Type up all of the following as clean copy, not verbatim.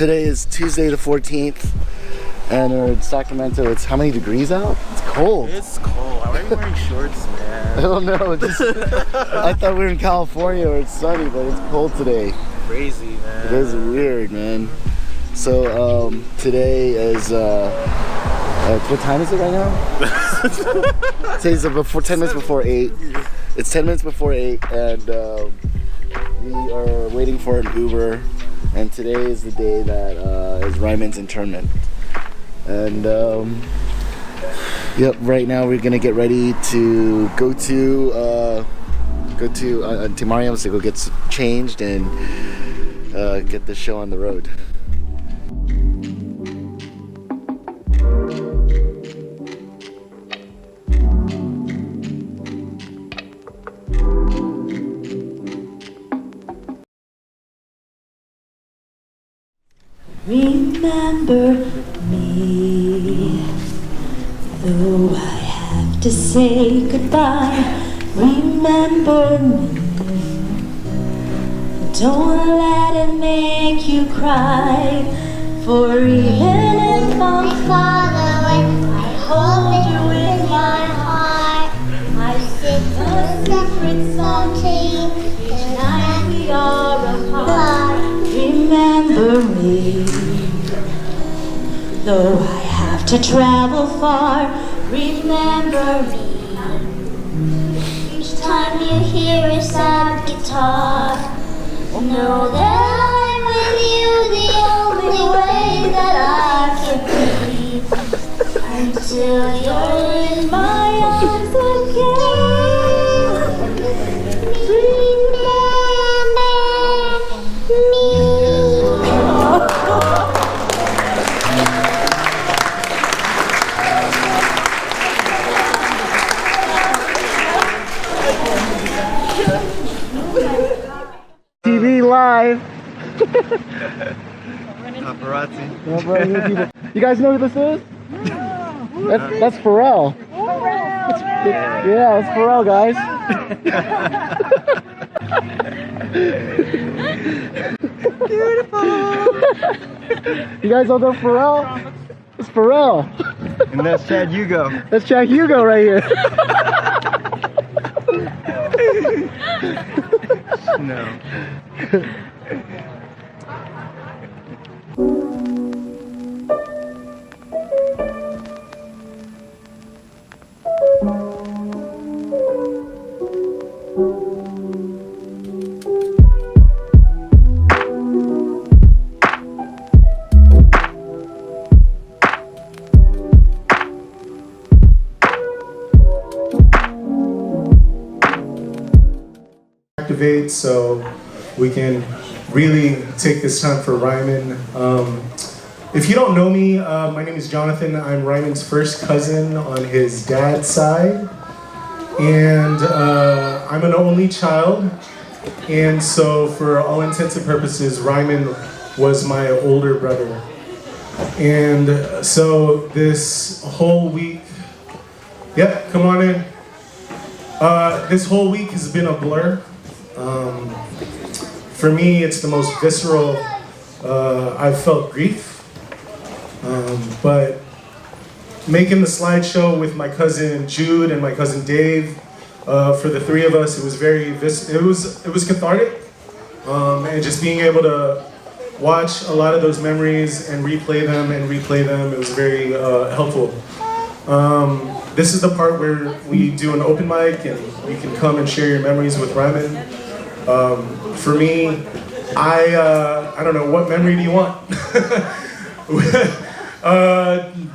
Today is Tuesday the 14th, and we're in Sacramento. It's how many degrees out? It's cold. It's cold. Why are you wearing shorts, man? I don't know. I thought we were in California where it's sunny, but it's cold today. Crazy, man. It is weird, man. So today is what time is it right now? Today's before 10 minutes before 8. It's 10 minutes before 8, and we are waiting for an Uber. And today is the day that is Ryman's internment. And yep, right now we're gonna get ready to go to Mariam's to go get changed and get the show on the road. Remember me, though I have to say goodbye. Remember me, don't let it make you cry. For even if I'm far away, I hold you in my heart. I sing a secret song to you each night we are apart. Remember me, though I have to travel far. Remember me, each time you hear a sad guitar. Know that I'm with you the only way that I can be, until you're in my arms again. Remember me. TV live. Paparazzi. You guys know who this is? That's Pharrell. Yeah, that's Pharrell, guys. Beautiful. You guys all know Pharrell? It's Pharrell. And that's Chad Hugo. That's Chad Hugo right here. No. Activate so we can really take this time for Ryman. If you don't know me, my name is Jonathan. I'm Ryman's first cousin on his dad's side, and I'm an only child, and so for all intents and purposes, Ryman was my older brother. And so this whole week, yep, come on in. This whole week has been a blur. For me, it's the most visceral. I've felt grief, but making the slideshow with my cousin Jude and my cousin Dave, for the three of us, it was it was cathartic, and just being able to watch a lot of those memories and replay them, it was very helpful. This is the part where we do an open mic and you can come and share your memories with Ryman. For me, I don't know, what memory do you want?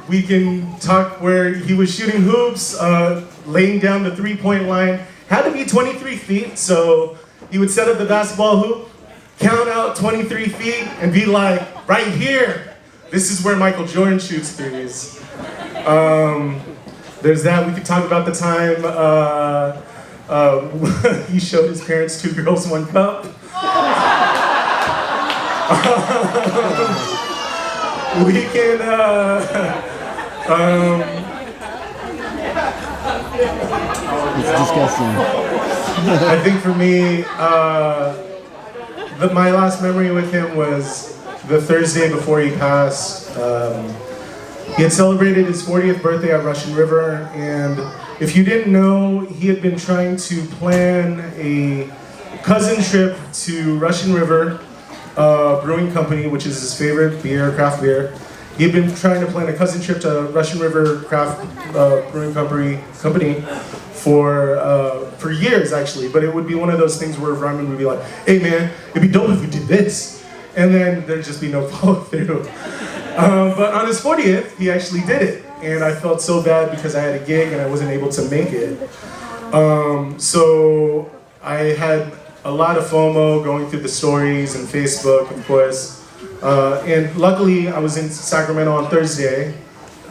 We can talk where he was shooting hoops, laying down the three-point line. Had to be 23 feet, so he would set up the basketball hoop, count out 23 feet, and be like, right here, this is where Michael Jordan shoots threes. There's that. We could talk about the time he showed his parents 2 girls, 1 cup. We can, It's disgusting. I think for me, my last memory with him was the Thursday before he passed. He had celebrated his 40th birthday at Russian River, and if you didn't know, he had been trying to plan a cousin trip to Russian River Brewing Company, which is his favorite beer, craft beer. He had been trying to plan a cousin trip to Russian River Craft Brewing Company for years, actually. But it would be one of those things where Ryman would be like, "Hey man, it'd be dope if we did this," and then there'd just be no follow through. But on his 40th, he actually did it, and I felt so bad because I had a gig and I wasn't able to make it. So I had a lot of FOMO going through the stories and Facebook, of course. And luckily, I was in Sacramento on Thursday,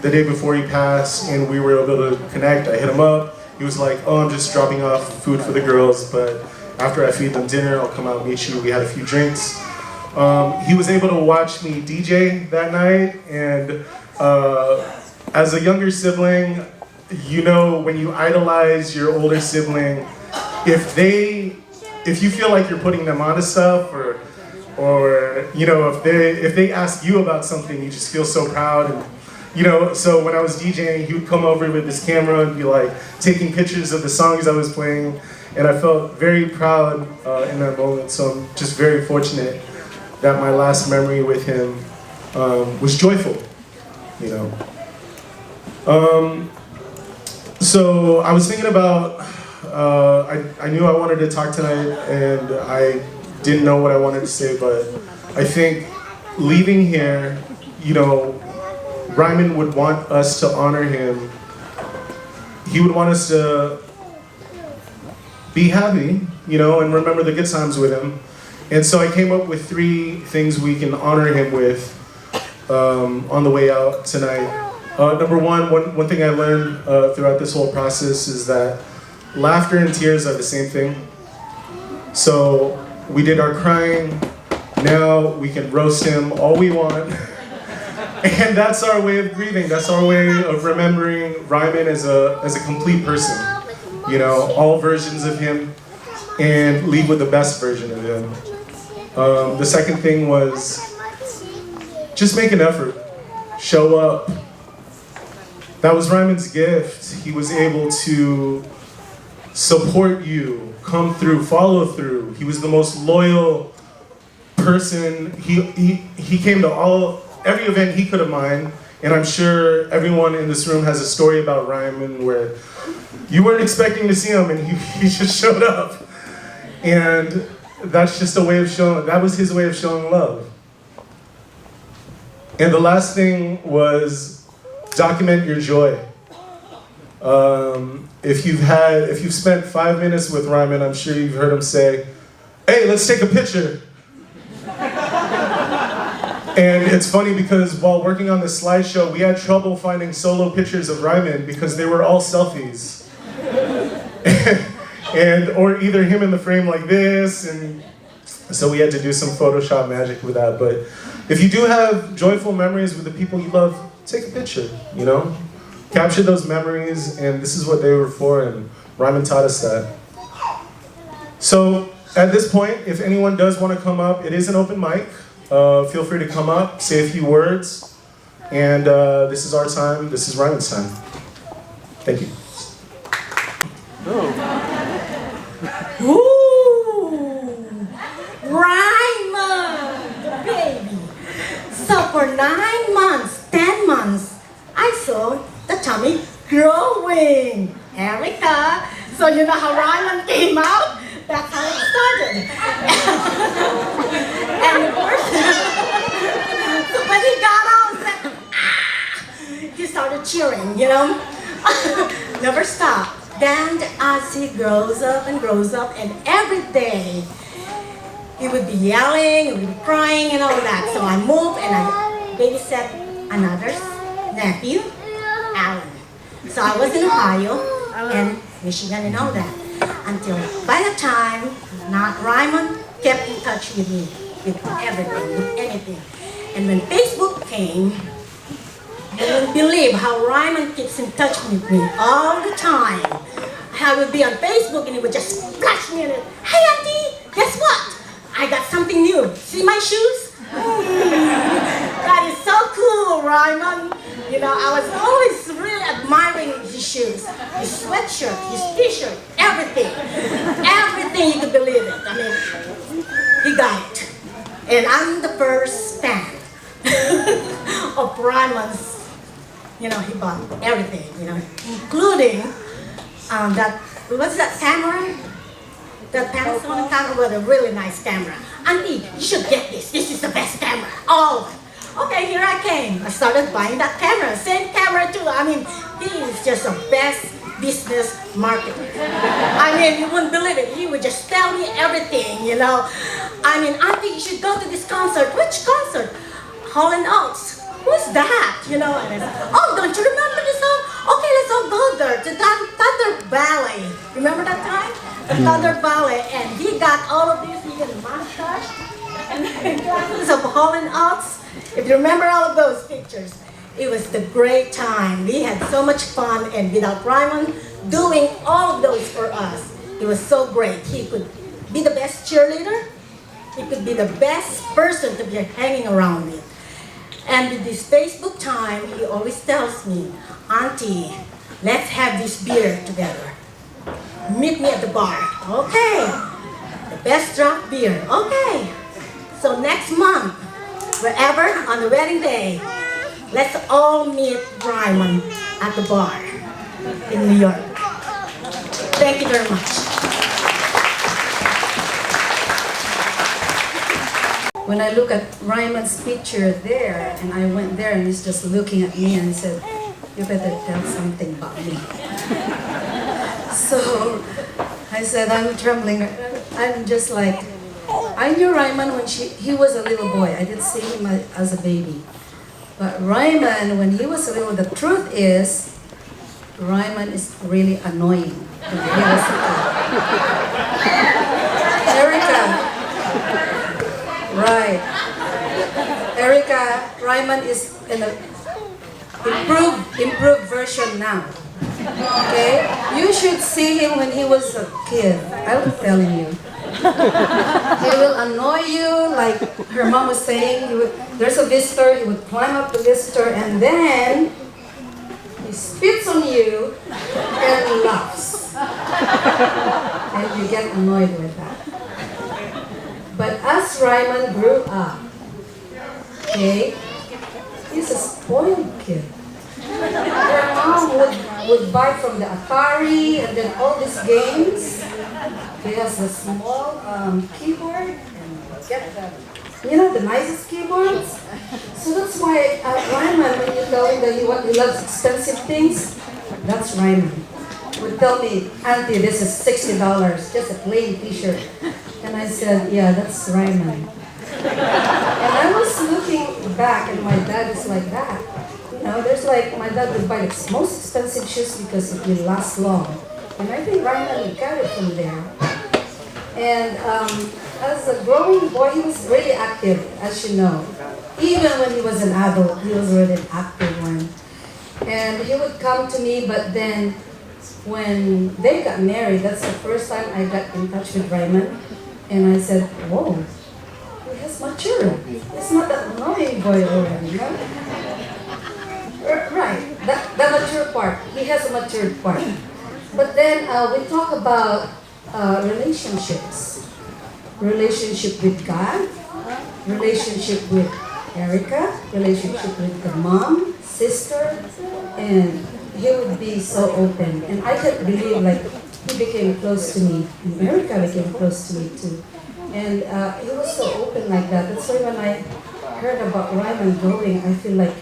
the day before he passed, and we were able to connect. I hit him up. He was like, "Oh, I'm just dropping off food for the girls, but after I feed them dinner, I'll come out and meet you." We had a few drinks. He was able to watch me DJ that night, and as a younger sibling, you know, when you idolize your older sibling, if you feel like you're putting them onto stuff, or you know, if they ask you about something, you just feel so proud. And you know, so when I was DJing, he would come over with his camera and be like taking pictures of the songs I was playing, and I felt very proud in that moment. So I'm just very fortunate that my last memory with him was joyful, you know. So I was thinking about, I knew I wanted to talk tonight, and I didn't know what I wanted to say, but I think leaving here, you know, Ryman would want us to honor him. He would want us to be happy, you know, and remember the good times with him. And so I came up with 3 things we can honor him with on the way out tonight. Number one thing I learned throughout this whole process is that laughter and tears are the same thing. So we did our crying, now we can roast him all we want. And that's our way of grieving, that's our way of remembering Ryman as a complete person. You know, all versions of him, and leave with the best version of him. The second thing was just make an effort, show up. That was Ryman's gift. He was able to support you, come through, follow through. He was the most loyal person. He came to every event he could have mind, and I'm sure everyone in this room has a story about Ryman where you weren't expecting to see him and he just showed up. And that's just a way of showing, that was his way of showing love. And the last thing was document your joy. If you've spent 5 minutes with Ryman, I'm sure you've heard him say, "Hey, let's take a picture." And it's funny because while working on this slideshow, we had trouble finding solo pictures of Ryman because they were all selfies. Or either him in the frame like this, and so we had to do some Photoshop magic with that. But if you do have joyful memories with the people you love, take a picture, you know? Capture those memories, and this is what they were for, and Ryman taught us that. So at this point, if anyone does want to come up, it is an open mic. Feel free to come up, say a few words, and this is our time, this is Ryman's time. Thank you. Ooh, Ryman, baby. So for 9 months, 10 months, I saw the tummy growing. Erica, so you know how Ryman came out? That's how it started. And of course, so when he got out, he started cheering, you know? Never stopped. Then as he grows up, and every day he would be yelling, he would be crying and all that. So I moved and I babysat another nephew, Alan. So I was in Ohio and Michigan and all that. Until by the time, Ryman kept in touch with me, with everything, with anything. And when Facebook came, you wouldn't believe how Ryman keeps in touch with me all the time. I would be on Facebook and he would just flash me and, "Hey auntie, guess what? I got something new. See my shoes?" sweatshirt, his t-shirt, everything. Everything you could believe it. I mean, he got it. And I'm the first fan of Ryman's. You know, he bought everything, you know, including that, what's that camera? That Panasonic camera with a really nice camera. Auntie, you should get this. This is the best camera. Oh, okay, here I came. I started buying that camera. Same camera too. I mean, he is just the best business marketer. I mean, you wouldn't believe it. He would just tell me everything, you know. I mean, Auntie, you should go to this concert. Which concert? Hall & Oates. Who's that? You know, and I said, oh, don't you remember the song? Okay, let's all go there to that Thunder Ballet. Remember that time? The Thunder Ballet. And he got all of these, he got montage and glasses of Hall & Oates. If you remember all of those pictures, it was the great time. We had so much fun, and without Ryman doing all of those for us, it was so great. He could be the best cheerleader. He could be the best person to be hanging around with. And with this Facebook time, he always tells me, Auntie, let's have this beer together. Meet me at the bar. Okay. The best draft beer. Okay. So next month, wherever, on the wedding day, let's all meet Ryman at the bar in New York. Thank you very much. When I look at Ryman's picture there, and I went there and he's just looking at me and he said, you better tell something about me. So I said, I'm trembling. I'm just like, I knew Ryman when he was a little boy. I didn't see him as a baby. But Ryman, when he was a little, the truth is, Ryman is really annoying. When he was a kid. Erica. Right. Erica, Ryman is in an improved version now. Okay? You should see him when he was a kid. I'm telling you. He will annoy you, like her mom was saying. There's a visitor, he would climb up the visitor, and then he spits on you and laughs. And you get annoyed with that. But as Ryman grew up, okay, he's a spoiled kid. Her mom would buy from the Atari and then all these games. He has a small keyboard and get the nicest keyboards. So that's why Ryman, when you tell him that he loves expensive things, that's Ryman. He would tell me, Auntie, this is $60, just a plain t-shirt. And I said, yeah, that's Ryman. And I was looking back, and my dad is like that. You know, there's like, my dad would buy the most expensive shoes because it will last long. And I think Ryman would carry it from there. And as a growing boy, he was really active, as you know. Even when he was an adult, he was really an active one. And he would come to me, but then when they got married, that's the first time I got in touch with Ryman. And I said, whoa, he has matured. He's not that annoying boy already, you know? Right, that mature part. He has a matured part. But then we talk about relationships. Relationship with God, relationship with Erica, relationship with the mom, sister, and he would be so open. And I can't believe, like, he became close to me, and Erica became close to me too. And he was so open like that. That's why when I heard about Ryman going, I feel like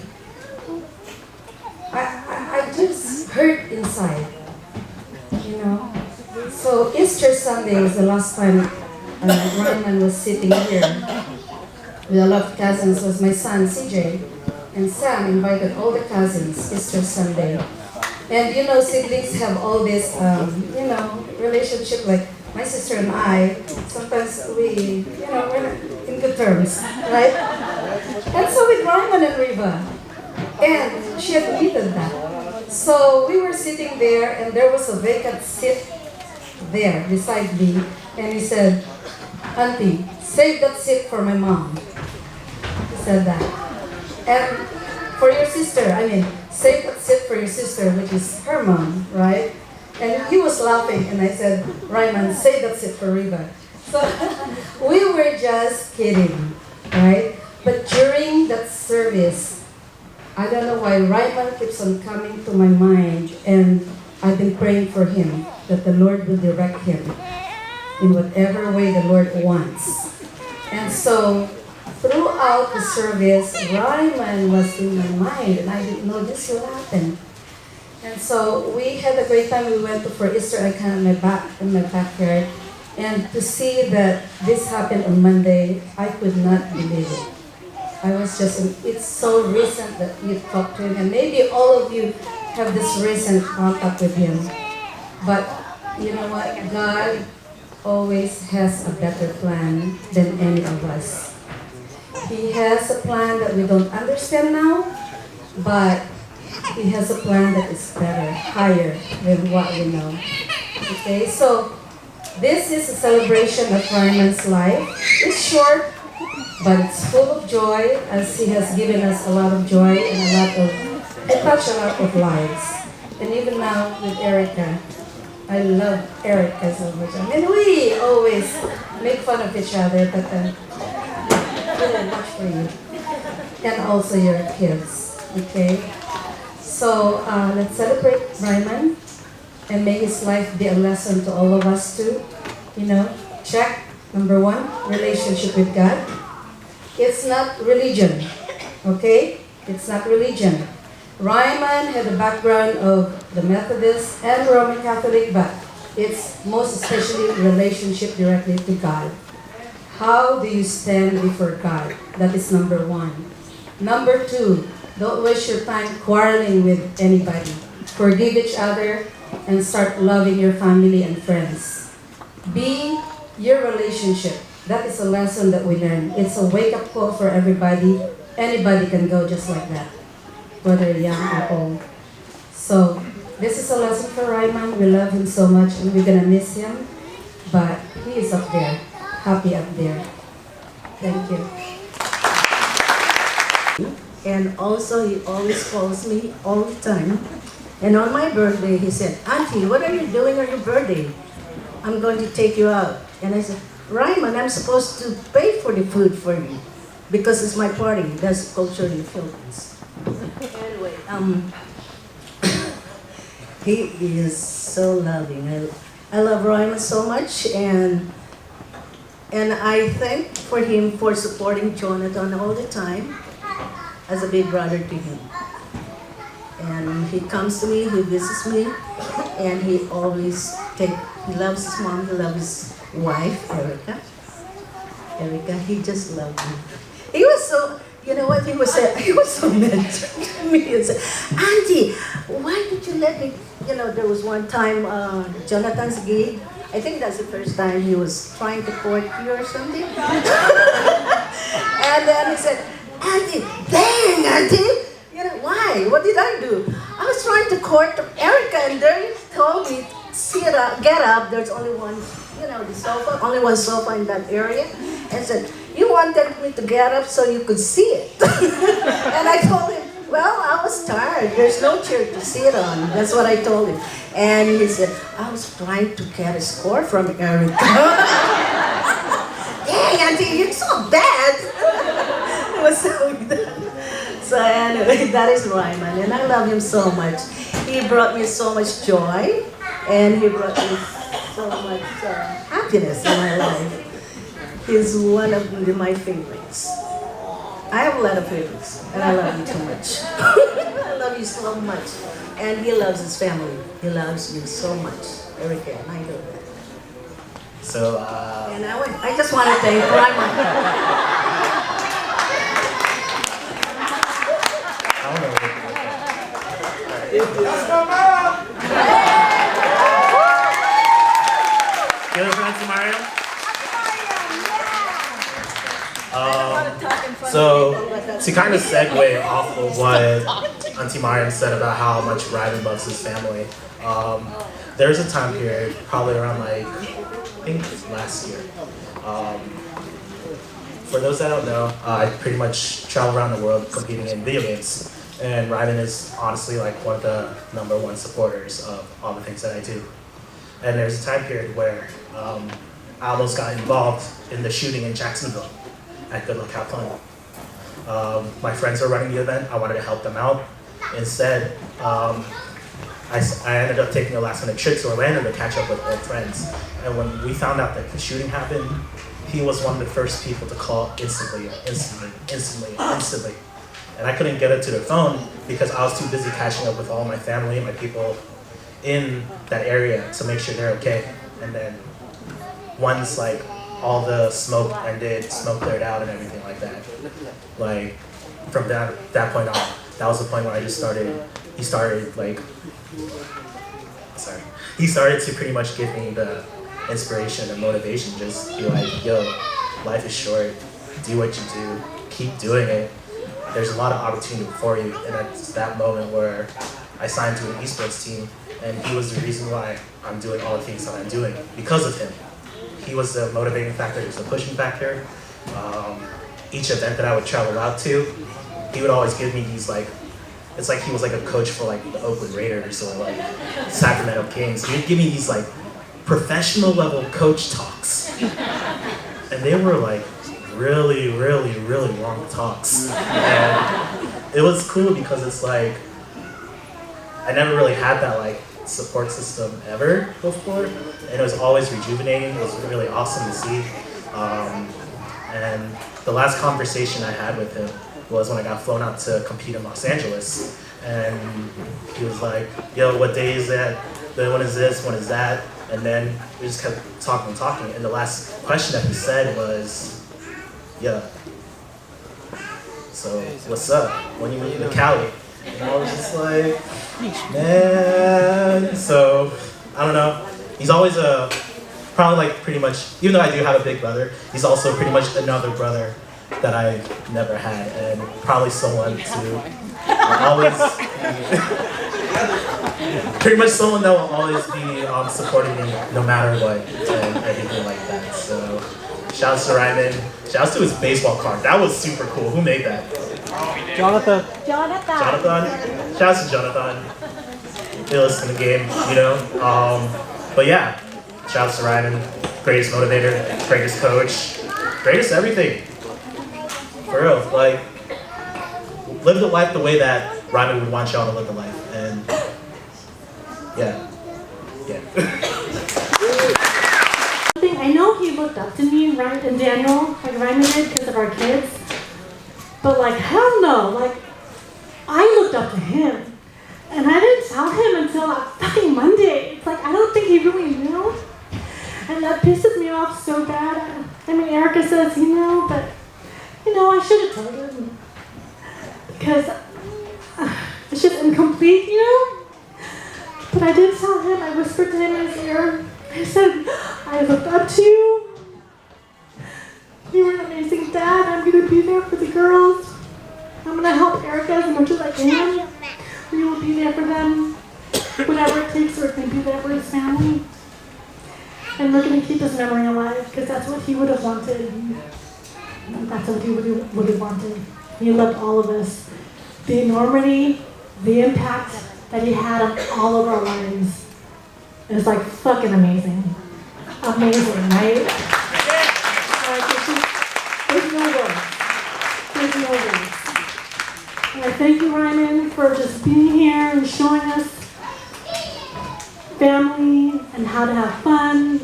I just hurt inside, you know. So Easter Sunday was the last time Ryman was sitting here with a lot of cousins. Was my son CJ, and Sam invited all the cousins Easter Sunday. And you know, siblings have all this, relationship. Like my sister and I, sometimes we're not in good terms, right? And so with Ryman and Riva, and she admitted that. So we were sitting there, and there was a vacant seat there beside me, and he said, Auntie, save that seat for my mom. He said that. And for your sister, save that seat for your sister, which is her mom, right? And he was laughing, and I said, Ryman, say that's it for Riva. So we were just kidding, right? But during that service, I don't know why Ryman keeps on coming to my mind, and I've been praying for him that the Lord will direct him in whatever way the Lord wants. And so throughout the service, Ryman was in my mind, and I didn't know this will happen. And so we had a great time. We went for Easter egg hunt in my backyard. And to see that this happened on Monday, I could not believe it. I was just, it's so recent that you talked to him. And maybe all of you have this recent contact with him. But you know what? God always has a better plan than any of us. He has a plan that we don't understand now, but He has a plan that is better, higher than what we know. Okay, so this is a celebration of Ryman's life. It's short, but it's full of joy, as he has given us a lot of joy and it touched a lot of lives. And even now with Erica, I love Erica so much. I mean, we always make fun of each other, but really much for you. And also your kids, okay? So let's celebrate Ryman and may his life be a lesson to all of us too. You know, check, number one, relationship with God. It's not religion, okay? It's not religion. Ryman had a background of the Methodist and Roman Catholic, but it's most especially relationship directly to God. How do you stand before God? That is number one. Number two, don't waste your time quarreling with anybody. Forgive each other and start loving your family and friends. Be your relationship. That is a lesson that we learn. It's a wake-up call for everybody. Anybody can go just like that, whether young or old. So this is a lesson for Ryman. We love him so much and we're gonna miss him, but he is up there, happy up there. Thank you. And also, he always calls me all the time. And on my birthday, he said, Auntie, what are you doing on your birthday? I'm going to take you out. And I said, Ryman, I'm supposed to pay for the food for you because it's my party. That's culture in the Philippines. Anyway, he is so loving. I love Ryman so much, and I thank for him for supporting Jonathan all the time as a big brother to him. And he comes to me, he visits me, and he always he loves his mom, he loves his wife, Erica. He just loved me. He was so, you know what, he was so meant to me. He said, Auntie, why did you let me, there was one time, Jonathan's gig, I think that's the first time he was trying to court you or something. And then he said, Auntie, dang, Auntie! Why? What did I do? I was trying to court Erica, and there you told me, sit up, get up. There's only one, the sofa, only one sofa in that area. And said, you wanted me to get up so you could see it. And I told him, well, I was tired. There's no chair to sit on. That's what I told him. And he said, I was trying to get a score from Erica. Dang, Auntie, you're so bad. It was so bad. So anyway, that is Ryman, and I love him so much. He brought me so much joy, and he brought me so much happiness in my life. He's one of my favorites. I have a lot of favorites, and I love you too much. I love you so much. And he loves his family. He loves me so much. Erica, and I know that. So, And I just want to thank Ryman. Let's go, Mom! Give us Auntie Mariam. So, to kind of segue off of what Auntie Mariam said about how much Ryman loves his family, there's a time period, probably around I think it was last year. For those that don't know, I pretty much travel around the world competing in video games. And Ryman is honestly like one of the #1 supporters of all the things that I do. And there's a time period where I almost got involved in the shooting in Jacksonville at Good Luck Have Fun. My friends were running the event. I wanted to help them out. Instead, I ended up taking a last-minute trip to Orlando to catch up with old friends. And when we found out that the shooting happened, he was one of the first people to call instantly. And I couldn't get it to their phone because I was too busy catching up with all my family and my people in that area to make sure they're okay. And then once like all the smoke ended, smoke cleared out and everything like that, like from that point on, that was the point where I just started, he started to pretty much give me the inspiration and motivation, just be like, yo, life is short, do what you do, keep doing it. There's a lot of opportunity for you. And it's that moment where I signed to an esports team, and he was the reason why I'm doing all the things that I'm doing, because of him. He was the motivating factor, he was the pushing factor. Each event that I would travel out to, he would always give me these like, it's like he was like a coach for like the Oakland Raiders or like Sacramento Kings. He would give me these like professional level coach talks. And they were like really, really, really long talks. And it was cool because it's like, I never really had that like support system ever before. And it was always rejuvenating. It was really awesome to see. And the last conversation I had with him was when I got flown out to compete in Los Angeles. And he was like, yo, what day is that? Then when is this? When is that? And then we just kept talking. And the last question that he said was, yeah, so what's up? When you moving to Cali? And I was just like, man. So, I don't know. He's always probably like pretty much, even though I do have a big brother, he's also pretty much another brother that I never had, and probably someone to always, pretty much someone that will always be supporting me no matter what, and everything like that. So, shouts to Ryman. Shouts to his baseball card. That was super cool. Who made that? Jonathan. Jonathan? Shouts to Jonathan. He listens to the game, you know? But yeah, shouts to Ryman. Greatest motivator, greatest coach, greatest everything. For real, like, live the life the way that Ryman would want y'all to live the life. And yeah. I know he looked up to me, right, and Daniel, like Ryman did, because of our kids. But like, hell no, like, I looked up to him. And I didn't tell him until fucking Monday. It's like, I don't think he really knew. And that pisses me off so bad. I mean, Erica says he knew, but, you know, I should have told him. Because it's just incomplete, you know? But I did tell him, I whispered to him in his ear. I said, I looked up to you. You were an amazing dad. I'm going to be there for the girls. I'm going to help Erica as much as I can. We will be there for them. Whatever it takes, we're going to be there for his family. And we're going to keep his memory alive because that's what he would have wanted. That's what he would have wanted. He loved all of us. The enormity, the impact that he had on all of our lives. It's like fucking amazing. Amazing, right? There's no words. There's no words. And I thank you, Ryman, for just being here and showing us family and how to have fun,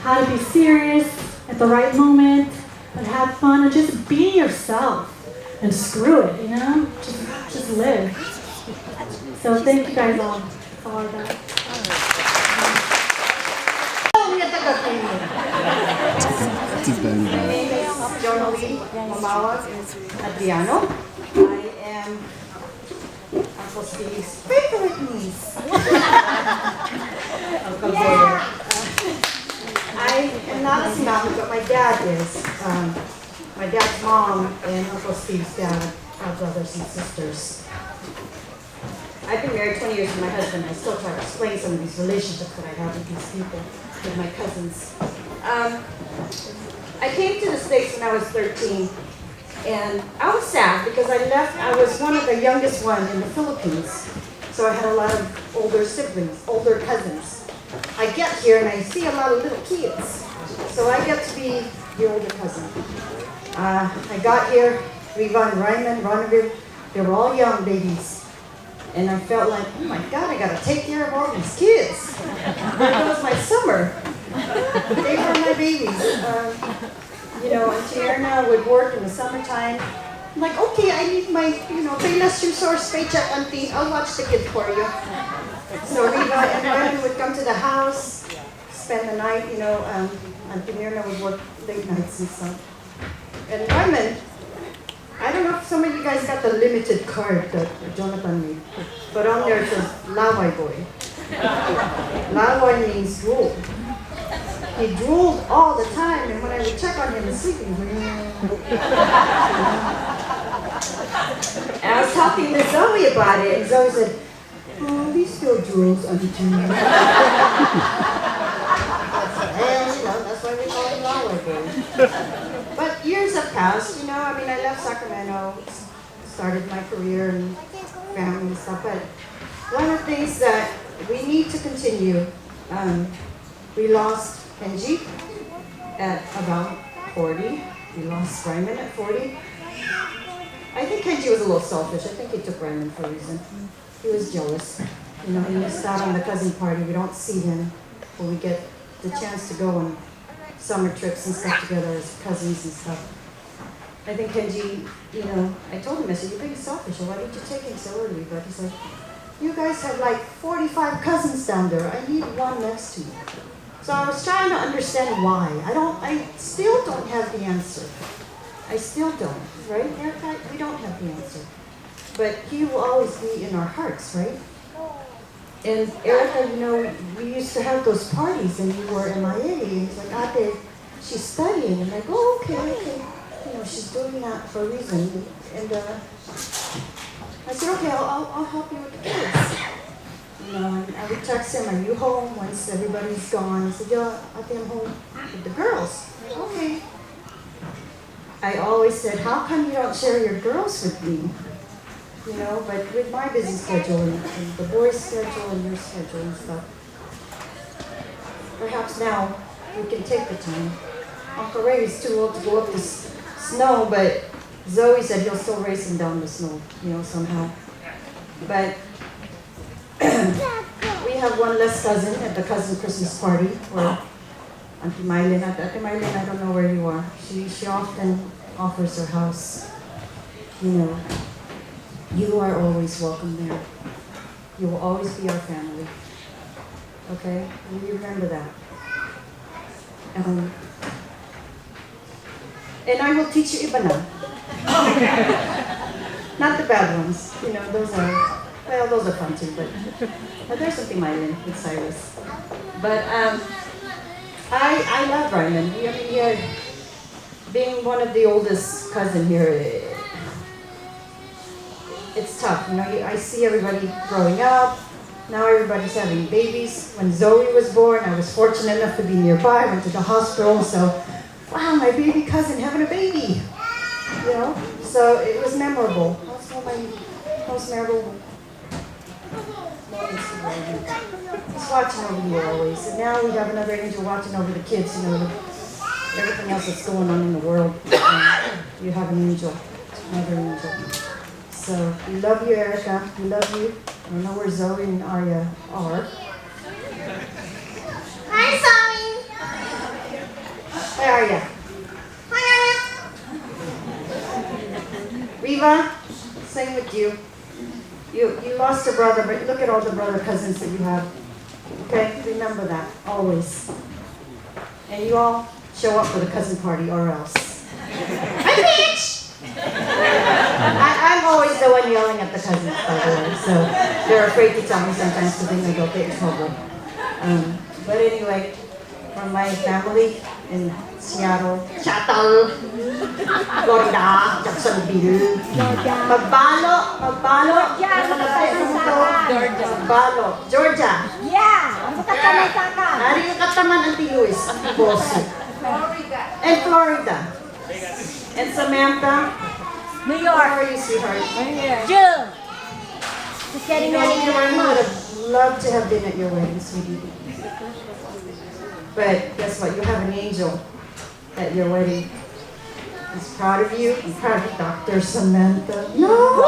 how to be serious at the right moment, but have fun and just be yourself and screw it, you know? Just live. So thank you guys all. That's all I got. My name is Jonalie Mamawag Adriano. I am Uncle Steve's favorite niece. Uncle Boyer. I am not a Sinami, but my dad is. My dad's mom and Uncle Steve's dad are brothers and sisters. I've been married 20 years with my husband. I still try to explain some of these relationships that I have with these people, with my cousins. I came to the States when I was 13, And I was sad because I was one of the youngest one in the Philippines. So I had a lot of older siblings, older cousins. I get here and I see a lot of little kids. So I get to be the older cousin. I got here, Ryman, Ronaville, they were all young babies. And I felt like, oh my God, I gotta take care of all these kids. There goes my summer. They were my babies. Auntie Erna would work in the summertime. I'm like, okay, I need my, payless resource paycheck, Auntie. I'll watch the kids for you. So Riva and Ryman would come to the house, spend the night, Auntie Mirna would work late nights and stuff. And Ryman, I don't know if some of you guys got the limited card that Jonathan made, but on there it says Laway boy. Laway means drool. He drooled all the time, and when I would check on him, he's sleeping. And I was talking to Zoe about it, and Zoe said, "Oh, he still drools, Auntie." Well, that's why we call him Laway boy. But years have passed, I left Sacramento, started my career and family and stuff, but one of the things that we need to continue, we lost Kenji at about 40, we lost Ryman at 40. I think Kenji was a little selfish, I think he took Ryman for a reason. He was jealous, he missed out on the cousin party, we don't see him when we get the chance to go on summer trips and stuff together as cousins and stuff. I think Kenji, I told him, I said, you're being selfish, why did you take him so early? But he's like, you guys have like 45 cousins down there, I need one next to you. So I was trying to understand why. I still don't have the answer. I still don't, right, Erica? We don't have the answer. But he will always be in our hearts, right? And Erica, we used to have those parties and you were MIA. And it's like, Ate, she's studying. I'm like, oh, okay. She's doing that for a reason. And I said, okay, I'll help you with the kids. I would text him, are you home once everybody's gone? I said, yeah, Ate, I'm home with the girls. Like, okay. I always said, how come you don't share your girls with me? But with my busy schedule and the boys' schedule and your schedule and stuff, perhaps now we can take the time. Uncle Ray is too old to go up the snow, but Zoe said he'll still race him down the snow, somehow. But we have one less cousin at the cousin Christmas party, where Auntie Mylene, I don't know where you are. She often offers her house. You are always welcome there. You will always be our family. Okay? And you remember that. And I will teach you Ibana. Not the bad ones. Those are fun too, but there's something Mylene with Cyrus. But I love Ryman. Being one of the oldest cousin here, it's tough. I see everybody growing up. Now everybody's having babies. When Zoe was born, I was fortunate enough to be nearby. I went to the hospital, so wow, my baby cousin having a baby. So it was memorable. That's one of my most memorable moments. He's watching over you always. And now we have another angel watching over the kids, everything else that's going on in the world. You have an angel, another angel. So we love you, Erica. We love you. I don't know where Zoe and Arya are. Hi, Zoe. Hi, Arya. Hi, Riva, same with you. You lost a brother, but look at all the brother cousins that you have. Okay, remember that always. And you all show up for the cousin party, or else. Hi, bitch. I'm always the one yelling at the cousins, by the way, so they're afraid to tell me sometimes because they may go get in trouble. But anyway, from my family in Seattle, Florida, Jacksonville, Magbalo, Georgia. Yeah. Ari yung kataman, Auntie Luis, Auntie Bossy. And Florida. And Samantha? New How York. are you, sweetheart? June. Just getting You know, ready Lauren next would month. have loved to have been at your wedding, sweetie. But guess what? You have an angel at your wedding. He's proud of you. I'm proud of you, Dr. Samantha. No!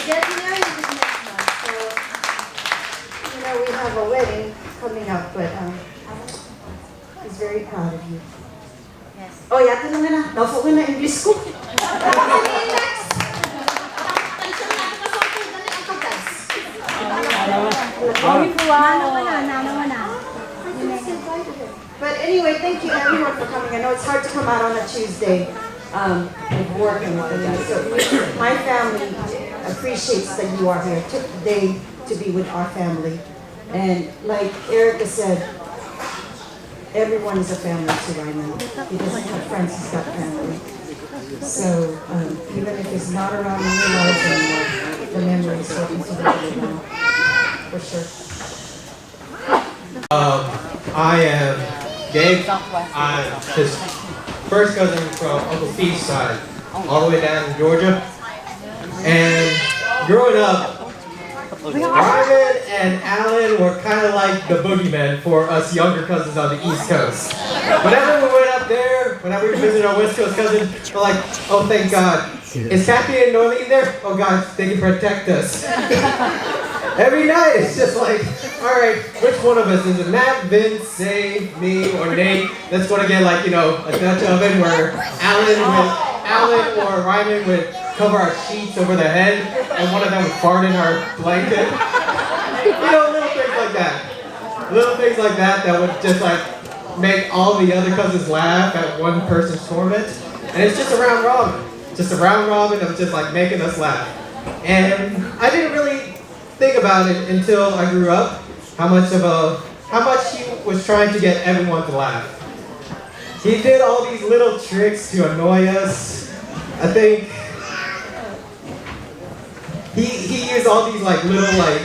Get married this next month. So, you know, we have a wedding coming up, but he's very proud of you. Yes. Oh, yeah, ito naman na. Nafo ko na English school. But anyway, thank you everyone for coming. I know it's hard to come out on a Tuesday with work and whatnot. So my family appreciates that you are here. Took the day to be with our family. And like Erica said, everyone is a family to Ryman. He doesn't have friends, he's got family. So even if it's not around in your lives anymore, the memory is still continuing now. For sure. I am Gabe. I'm his first cousin from Uncle Fee's side, all the way down in Georgia. And growing up, Ryman and Alan were kind of like the boogeymen for us younger cousins on the East Coast. Whenever we went up there, whenever we visited our West Coast cousins, we're like, oh thank God. Is Kathy and Norleen there? Oh God, they can protect us. Every night it's just like, alright, which one of us? Is it Matt, Vince, Zay, me, or Nate? That's going to get like, you know, a Dutch oven where Alan or Ryman would cover our sheets over their head and one of them would fart in our blanket. You know, little things like that. Little things like that that would just like make all the other cousins laugh at one person's torment. And it's just a round robin. Just a round robin of just like making us laugh. And I didn't really think about it until I grew up, how much he was trying to get everyone to laugh. He did all these little tricks to annoy us. I think he used all these like little like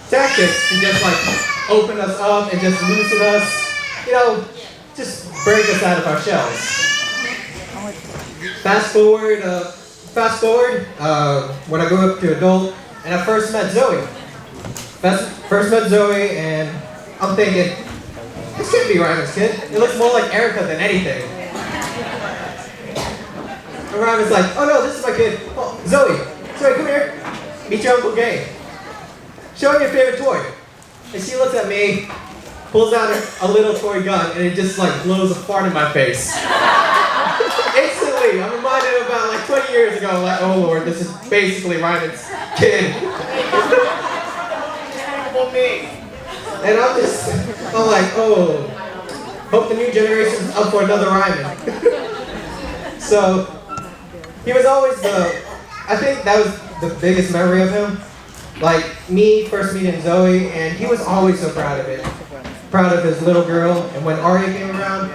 tactics to just like open us up and just loosen us, you know, just break us out of our shells. Fast forward, when I grew up to adult, and I first met Zoe. And I'm thinking, this can't be Ryman's kid. It looks more like Erica than anything. And Ryman's like, oh no, this is my kid. Oh, Zoe, come here. Meet your Uncle Gay. Show him your favorite toy. And she looks at me, pulls out a little toy gun, and it just like blows a fart in my face. Instantly, I'm reminded about like 20 years ago, like, oh Lord, this is basically Ryman's kid. And I'm like, oh, hope the new generation's up for another Ryman. So, he was always I think that was the biggest memory of him. Like, me first meeting Zoe, and he was always so proud of it. Proud of his little girl, and when Aria came around,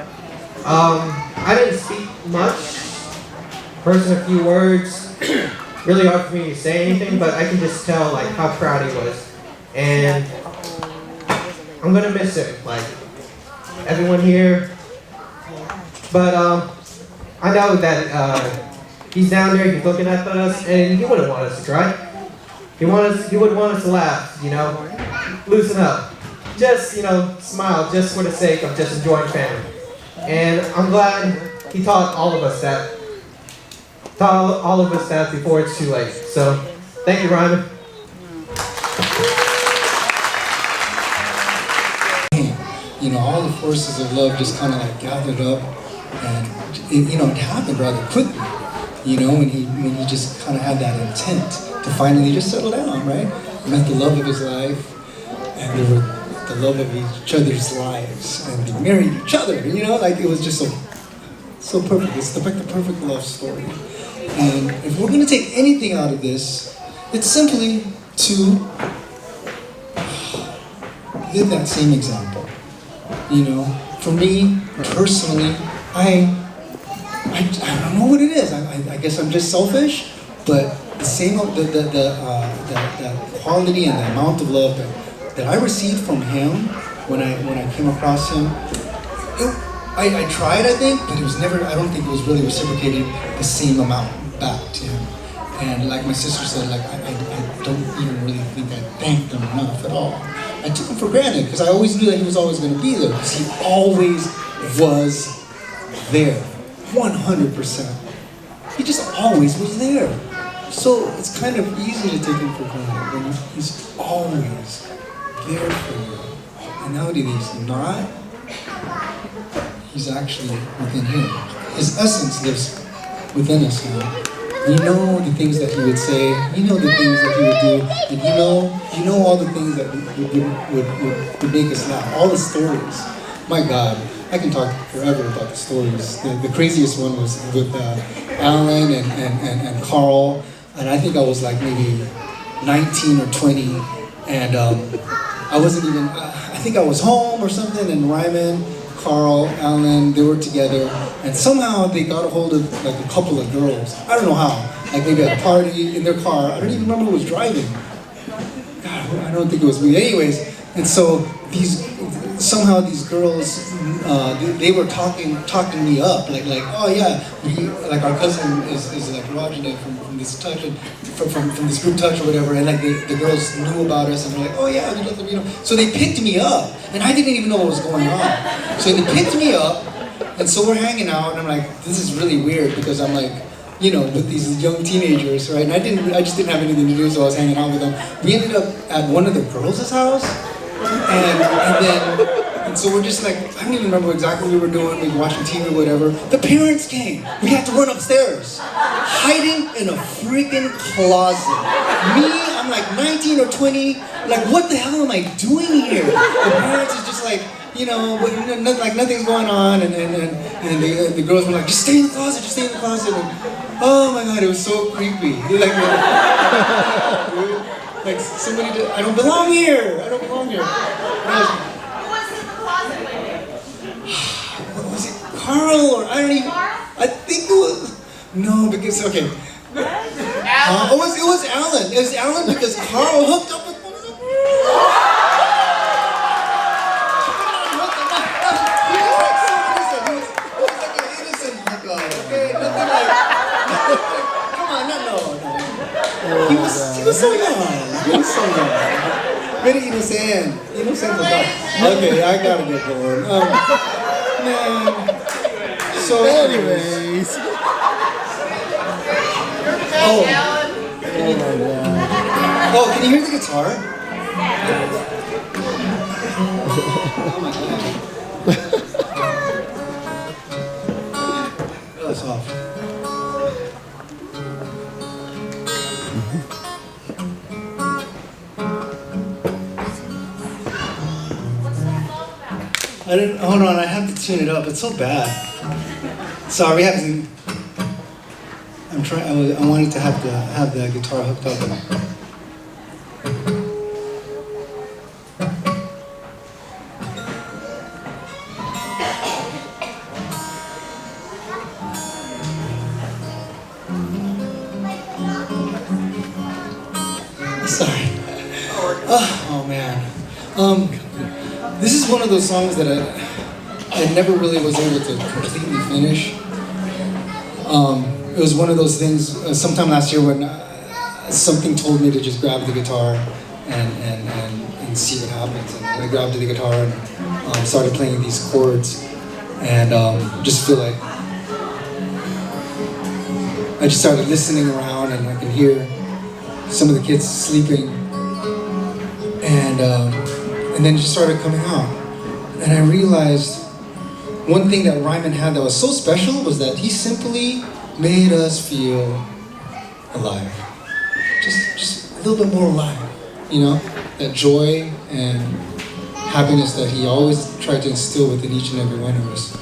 I didn't speak much, person a few words, really hard for me to say anything, but I can just tell like how proud he was. And I'm gonna miss him, like everyone here. But I know that he's down there, he's looking at us, and he wouldn't want us to cry. He would want us to laugh, you know, loosen up. Just, you know, smile just for the sake of just enjoying family. And I'm glad he taught all of us that. Before it's too late. So, thank you, Ryman. You know, all the forces of love just kind of like gathered up, and it happened rather quickly. You know, when he just kind of had that intent to finally just settle down, right? He met the love of his life, and they were the love of each other's lives, and they married each other. You know, like it was just so perfect. It's the perfect love story. And if we're going to take anything out of this, it's simply to live that same example. You know, for me personally, I don't know what it is. I guess I'm just selfish, but the quality and the amount of love that I received from him when I came across him, I tried, I think, but it was never, I don't think it was really reciprocated the same amount back to him. And like my sister said, like I don't even really think I thanked him enough at all. I took him for granted because I always knew that he was always going to be there because he always was there, 100%. He just always was there. So it's kind of easy to take him for granted when he's always there for you. And nowadays he's not. He's actually within him. His essence lives within us now. You know the things that he would say, you know the things that he would do, and you know all the things that would make us laugh, all the stories. My God, I can talk forever about the stories. The craziest one was with Alan and Carl, and I think I was like maybe 19 or 20, and I wasn't even, I think I was home or something, and Ryman, Carl, Alan, they were together, and somehow they got a hold of like a couple of girls. I don't know how, like maybe at a party in their car. I don't even remember who was driving. God, I don't think it was me. Anyways, and so somehow these girls, they were talking me up, like oh yeah, like our cousin is like Roger from this touch, from this group touch or whatever, and like the girls knew about us and they're like, oh yeah, we love them, you know. So they picked me up, and I didn't even know what was going on. So they picked me up, and so we're hanging out, and I'm like, this is really weird because I'm like, you know, with these young teenagers, right? And I just didn't have anything to do, so I was hanging out with them. We ended up at one of the girls' house. And so we're just like, I don't even remember exactly what we were doing, we were watching TV or whatever. The parents came. We had to run upstairs, hiding in a freaking closet. Me, I'm like 19 or 20, like what the hell am I doing here? The parents is just like, you know, but like nothing's going on, and the girls were like, just stay in the closet, just stay in the closet. And, oh my God, it was so creepy. Like somebody did, I don't belong here. I don't belong here. Who was in the closet with you? What was it? Carl or I don't even. I think it was. No, because okay. It was Alan. It was Alan because Carl hooked up with one of them. He was like so innocent. He was like an innocent hookup. Okay, nothing like. Come on, no. He was so young. He was so young. Very innocent. Innocent of God. Okay, I gotta get going. Man. So anyways. Oh my God. Oh, can you hear the guitar? Oh my God. That's off. Hold on, I have to tune it up. It's so bad. Sorry, I wanted to have the guitar hooked up. Sorry. Oh man. This is one of those songs that I never really was able to completely finish. It was one of those things, sometime last year when something told me to just grab the guitar and see what happens. And I grabbed the guitar and started playing these chords, and just feel like I just started listening around, and I can hear some of the kids sleeping, and then it just started coming out. And I realized one thing that Ryman had that was so special was that he simply made us feel alive. Just a little bit more alive, you know? That joy and happiness that he always tried to instill within each and every one of us.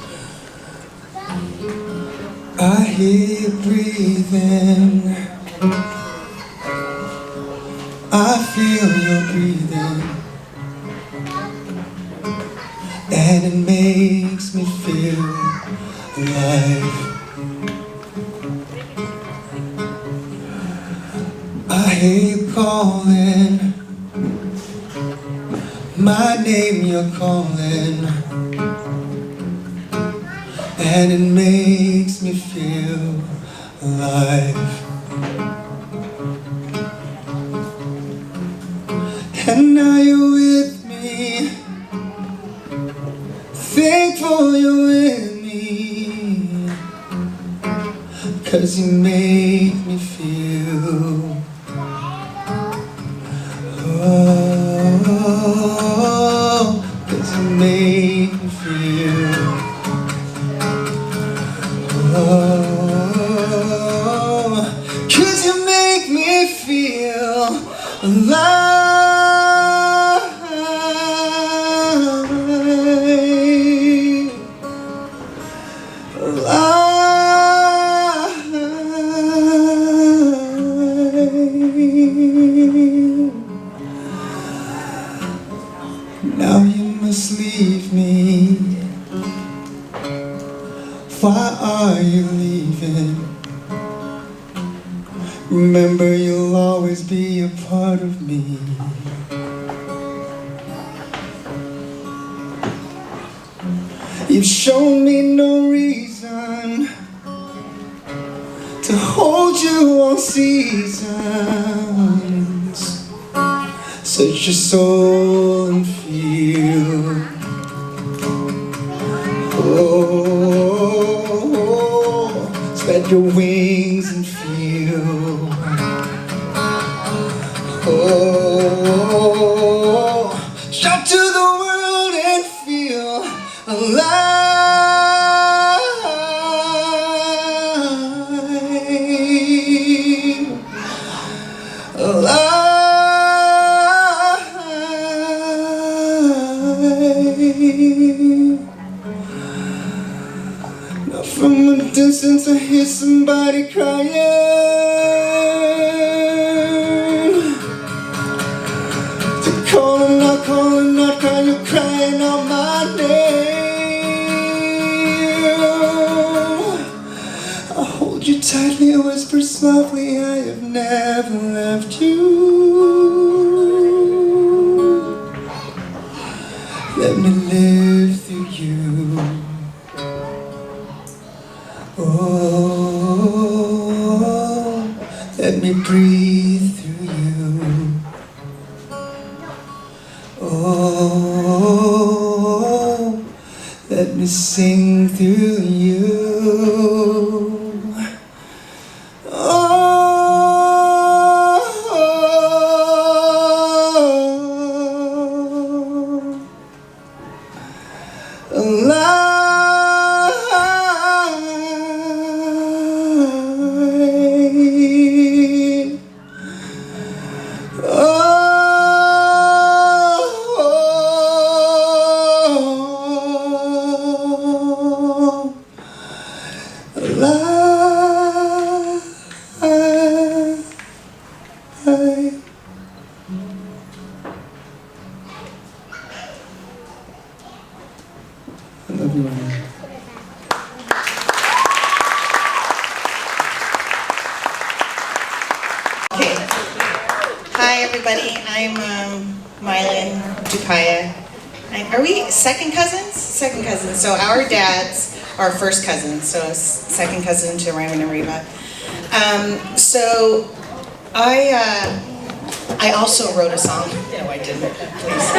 I hear you breathing. I feel you breathing. And it makes me feel alive. I hear you calling my name, you're calling. and it makes me feel alive. And now you're with me, thankful you're with me, 'cause you make me feel, oh, 'cause you make me feel, oh, 'cause you make me feel alive. Now you must leave me. Why are you leaving? Remember, you'll always be a part of me. You've shown me no reason to hold you all seasons. Search your soul and feel, oh, spread your wings and feel, oh, shout to the world and feel alive, alive. Now from a distance I hear somebody crying. They're calling out, crying, you're crying out my name. I hold you tightly, I whisper softly, I have never left you. Let me live through you. Oh, let me breathe through you. Oh, let me sing through you. Alive. Oh, alive. I love you, Ryman. Hi everybody, I'm Mylan Dupaya. Are we second cousins? Second cousins. So our dads are first cousins, so second cousin to Ryman and Reba. So I also wrote a song. No, I didn't. Please.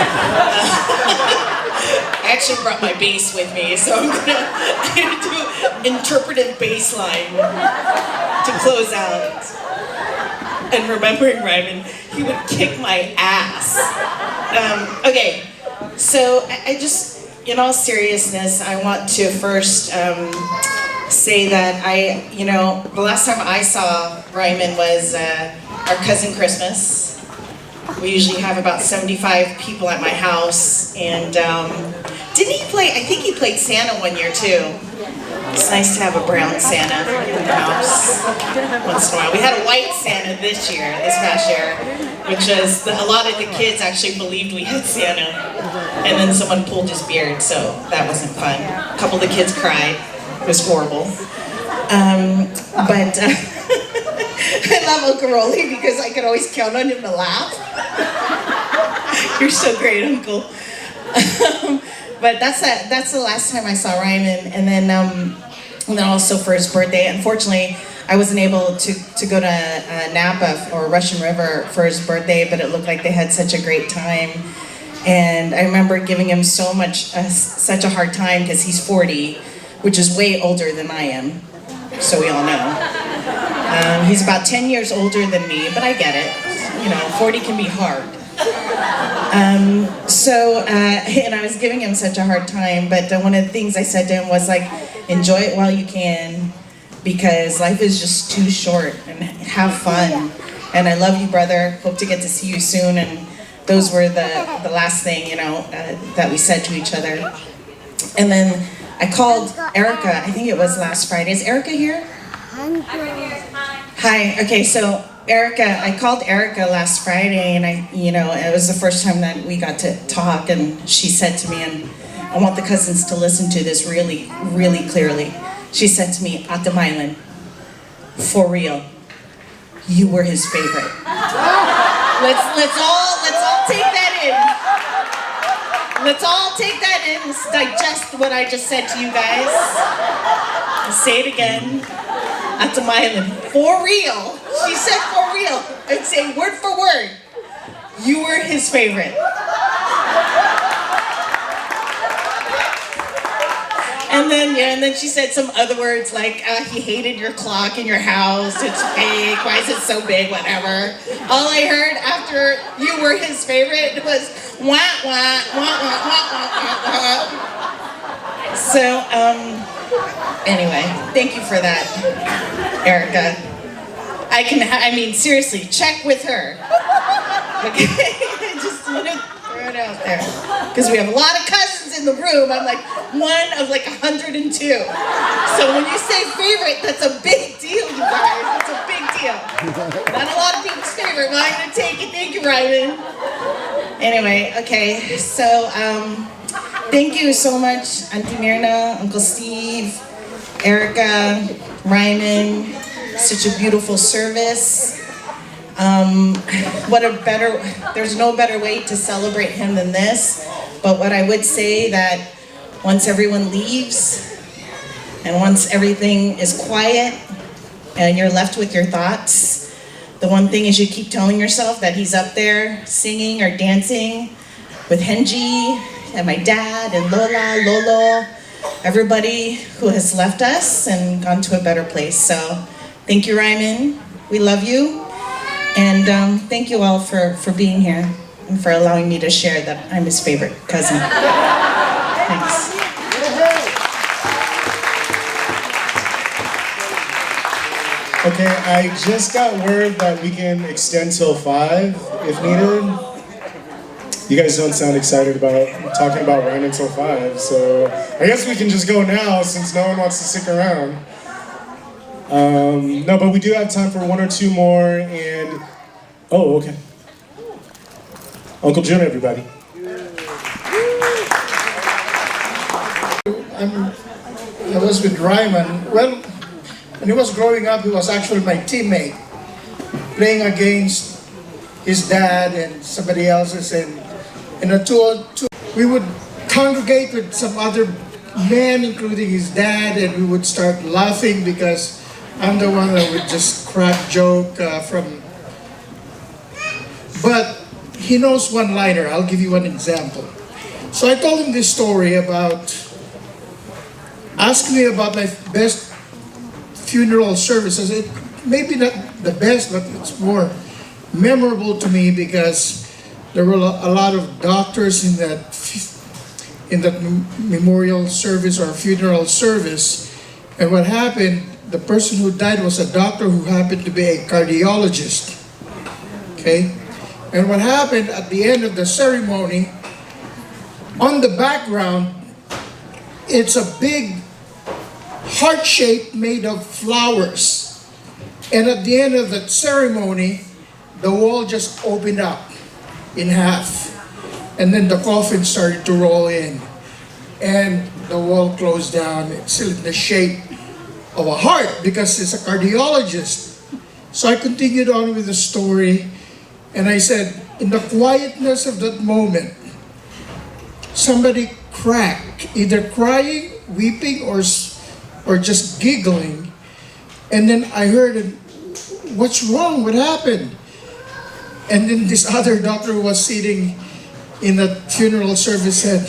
I actually brought my bass with me, so I'm gonna do interpretive bass line to close out. And remembering Ryman, he would kick my ass. Okay, so I just, in all seriousness, I want to first say that the last time I saw Ryman was our cousin Christmas. We usually have about 75 people at my house, and didn't he play, I think he played Santa one year too. It's nice to have a brown Santa in the house once in a while. We had a white Santa this past year, which was, a lot of the kids actually believed we had Santa, and then someone pulled his beard, so that wasn't fun. A couple of the kids cried. It was horrible. But I love Uncle Rolly because I could always count on him to laugh. You're so great, Uncle. But that's the last time I saw Ryman, and then also for his birthday. Unfortunately, I wasn't able to go to Napa or Russian River for his birthday, but it looked like they had such a great time. And I remember giving him such a hard time because he's 40, which is way older than I am, so we all know. He's about 10 years older than me, but I get it. 40 can be hard. And I was giving him such a hard time, but one of the things I said to him was like, enjoy it while you can, because life is just too short, and have fun. And I love you, brother. Hope to get to see you soon. And those were the last thing, that we said to each other. And then I called Erica, I think it was last Friday. Is Erica here? Hi, okay, so Erica, I called Erica last Friday, and it was the first time that we got to talk, and she said to me, and I want the cousins to listen to this really, really clearly. She said to me, Ate Mylan, for real, you were his favorite. Let's all take that in. Let's all take that in and digest what I just said to you guys. I'll say it again. Ate Mylan, for real. She said for real. I'd say word for word. You were his favorite. And then she said some other words like, he hated your clock in your house, it's fake, why is it so big, whatever. All I heard after you were his favorite was, wah, wah, wah, wah, wah, wah, wah. So, anyway, thank you for that, Erica. Seriously, check with her. Okay, just throw it out there. Because we have a lot of cousins in the room. I'm like one of like 102. So when you say favorite, that's a big deal, you guys. It's a big deal. Not a lot of people's favorite, but I'm gonna take it. Thank you, Ryman. Anyway, okay, so thank you so much, Auntie Myrna, Uncle Steve, Erica, Ryman. Such a beautiful service. There's no better way to celebrate him than this. But what I would say that once everyone leaves and once everything is quiet and you're left with your thoughts, the one thing is you keep telling yourself that he's up there singing or dancing with Henji and my dad and Lola, Lolo, everybody who has left us and gone to a better place. So thank you, Ryman. We love you. And thank you all for being here and for allowing me to share that I'm his favorite cousin. Thanks. Okay, I just got word that we can extend till 5 if needed. You guys don't sound excited about talking about Ryman till 5, so I guess we can just go now since no one wants to stick around. No, but we do have time for 1 or 2 more, and oh, okay. Uncle June, everybody. I was with Ryman. Well, when he was growing up, he was actually my teammate, playing against his dad and somebody else's, and in a we would congregate with some other men, including his dad, and we would start laughing because I'm the one that would just crack joke from. But he knows one-liner. I'll give you one example. So I told him this story about, ask me about my best funeral services. It maybe not the best, but it's more memorable to me because there were a lot of doctors in that memorial service or funeral service. And what happened, the person who died was a doctor who happened to be a cardiologist. Okay? And what happened at the end of the ceremony, on the background, it's a big heart shape made of flowers. And at the end of the ceremony, the wall just opened up in half. And then the coffin started to roll in. And the wall closed down. It's still in the shape of a heart because it's a cardiologist. So I continued on with the story. And I said, in the quietness of that moment, somebody crack, either crying, weeping, or just giggling. And then I heard, what's wrong? What happened? And then this other doctor who was sitting in the funeral service said,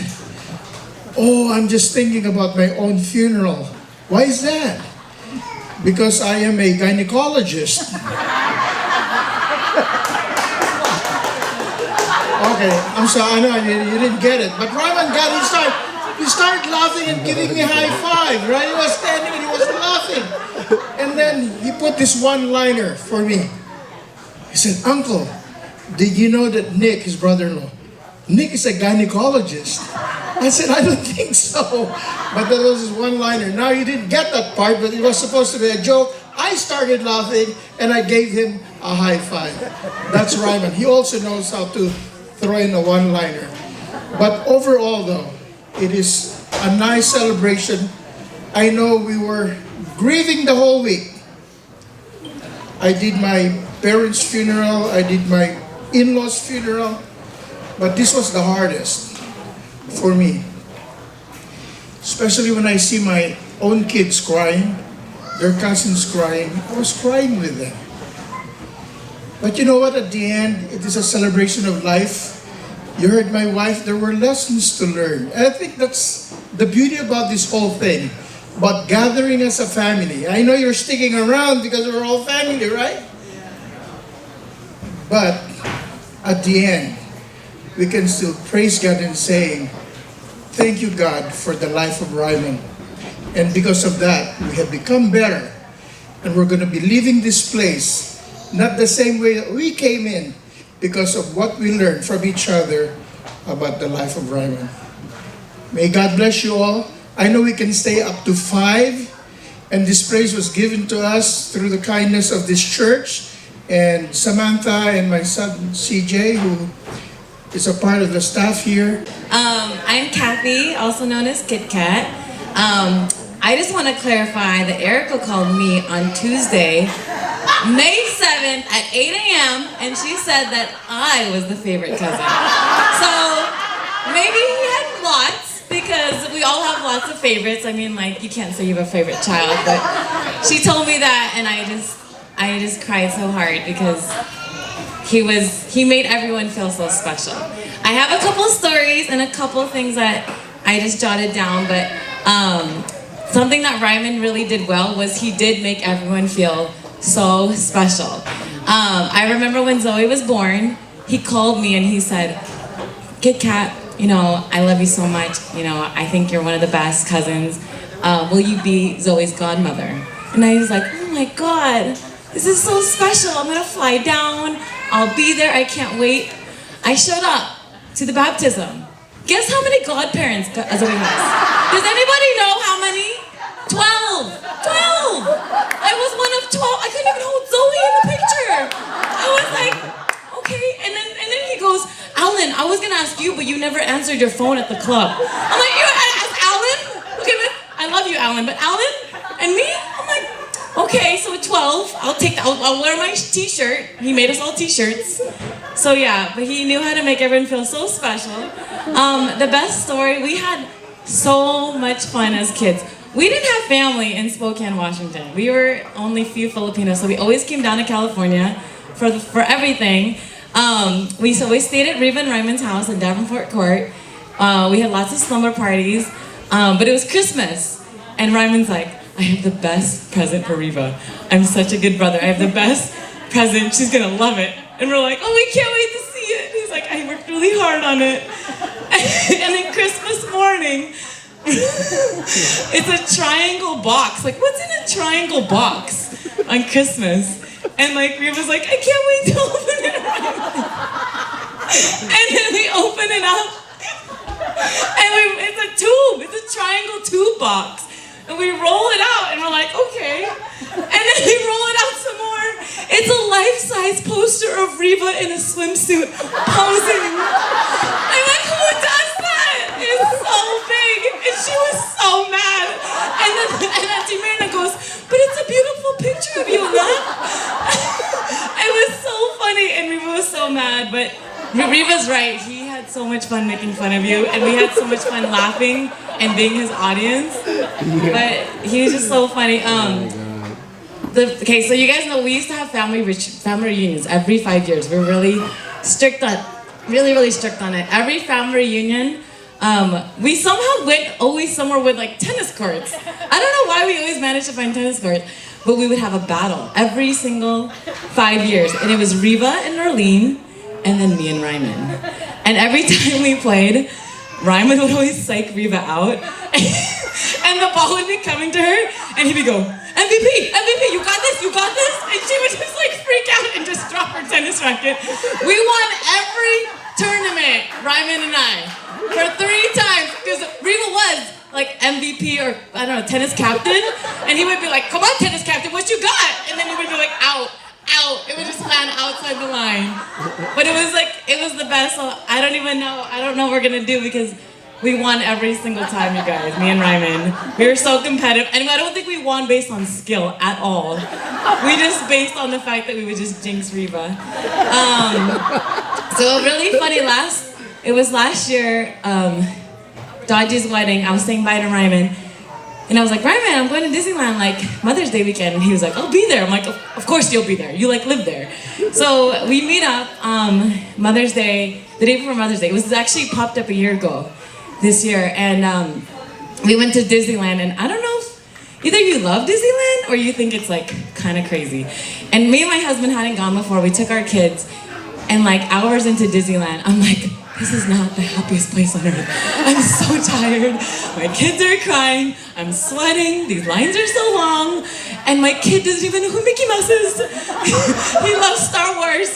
oh, I'm just thinking about my own funeral. Why is that? Because I am a gynecologist. Okay, I'm sorry, I know you didn't get it. But Ryman got it. He started laughing and giving me a high five, right? He was standing and he was laughing. And then he put this one-liner for me. He said, Uncle, did you know that Nick, his brother-in-law, Nick is a gynecologist? I said, I don't think so. But that was his one-liner. Now you didn't get that part, but it was supposed to be a joke. I started laughing and I gave him a high five. That's Ryman. He also knows how to throw in a one-liner. But overall though, it is a nice celebration. I know we were grieving the whole week. I did my parents' funeral, I did my in-laws' funeral, but this was the hardest for me. Especially when I see my own kids crying, their cousins crying. I was crying with them. But you know what, at the end, it is a celebration of life. You heard my wife, there were lessons to learn. And I think that's the beauty about this whole thing, about gathering as a family. I know you're sticking around because we're all family, right? But at the end, we can still praise God and saying, thank you, God, for the life of Ryman. And because of that, we have become better. And we're going to be leaving this place not the same way that we came in, because of what we learned from each other about the life of Ryman. May God bless you all. I know we can stay up to 5, and this praise was given to us through the kindness of this church, and Samantha and my son CJ, who is a part of the staff here. I'm Kathy, also known as Kit Kat. I just want to clarify that Erica called me on Tuesday, May 7th at 8 a.m. and she said that I was the favorite cousin. So maybe he had lots, because we all have lots of favorites. I mean, like, you can't say you have a favorite child, but she told me that, and I just cried so hard because he made everyone feel so special. I have a couple stories and a couple things that I just jotted down, but something that Ryman really did well was he did make everyone feel so special. I remember when Zoe was born, he called me and he said, Kit Kat, you know, I love you so much. You know, I think you're one of the best cousins. Will you be Zoe's godmother? And I was like, oh my God, this is so special. I'm gonna fly down. I'll be there. I can't wait. I showed up to the baptism. Guess how many godparents Zoe has? Does anybody know how many? 12! 12! I was one of 12. I couldn't even hold Zoe in the picture. I was like, okay. And then he goes, Alan, I was gonna ask you, but you never answered your phone at the club. I'm like, you asked Alan? Okay, but I love you, Alan, but Alan and me? I'm like, okay, so at 12, I'll wear my t-shirt. He made us all t-shirts. So yeah, but he knew how to make everyone feel so special. The best story, we had so much fun as kids. We didn't have family in Spokane, Washington. We were only few Filipinos, so we always came down to California for everything. We stayed at Reva and Ryman's house in Davenport Court. We had lots of slumber parties, but it was Christmas. And Ryman's like, I have the best present for Reva. I'm such a good brother. I have the best present. She's gonna love it. And we're like, oh, we can't wait to see it. He's like, I worked really hard on it. And then Christmas morning, it's a triangle box. Like, what's in a triangle box on Christmas? And like, Reva's like, I can't wait to open it. And then we open it up. And it's a tube. It's a triangle tube box. And we roll it out, and we're like, okay. And then we roll it out some more. It's a life-size poster of Reva in a swimsuit posing. I'm like, who does that? It's so big. And she was so mad. And then Auntie Myrna goes, but it's a beautiful picture of you, huh? It was so funny, and Reva was so mad. But Reva's right. He had had so much fun making fun of you, and we had so much fun laughing and being his audience. But he was just so funny. Okay, so you guys know we used to have family reunions every 5 years. We're really strict on, really strict on it. Every family reunion, we somehow went always somewhere with like tennis courts. I don't know why we always managed to find tennis courts, but we would have a battle every single 5 years, and it was Reva and Norlene, and then me and Ryman. And every time we played, Ryman would always psych Reva out, and the ball would be coming to her, and he'd be go, MVP, MVP, you got this, and she would just like freak out and just drop her tennis racket. We won every tournament, Ryman and I, for 3 times, because Reva was like MVP or I don't know, tennis captain, and he would be like, come on tennis captain, what you got? And then he would be like, out. It would just land outside the line. But it was the best. So I don't know what we're gonna do because we won every single time, you guys, me and Ryman. We were so competitive, and I don't think we won based on skill at all. We just based on the fact that we would just jinx Reva. So really funny, it was last year, Dodgy's wedding. I was saying bye to Ryman, and I was like, Ryman, I'm going to Disneyland like Mother's Day weekend, and he was like, I'll be there. I'm like, of course you'll be there. You like live there. So we meet up Mother's Day, the day before Mother's Day. It was actually popped up a year ago, this year, and we went to Disneyland, and I don't know if either you love Disneyland or you think it's like kind of crazy. And me and my husband hadn't gone before. We took our kids, and like hours into Disneyland, I'm like, this is not the happiest place on earth. I'm so tired. My kids are crying. I'm sweating. These lines are so long. And my kid doesn't even know who Mickey Mouse is. He loves Star Wars.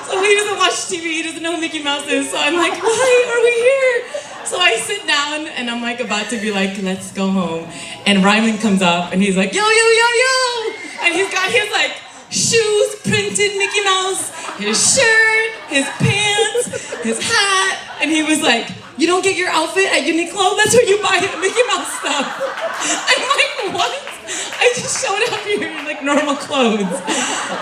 So he doesn't watch TV. He doesn't know who Mickey Mouse is. So I'm like, why are we here? So I sit down and I'm like about to be like, let's go home. And Ryman comes up and he's like, yo, yo, yo, yo. And he's got his like shoes, printed Mickey Mouse, his shirt, his pants, his hat, and he was like, you don't get your outfit at Uniqlo? That's where you buy Mickey Mouse stuff. I'm like, what? I just showed up here in like normal clothes.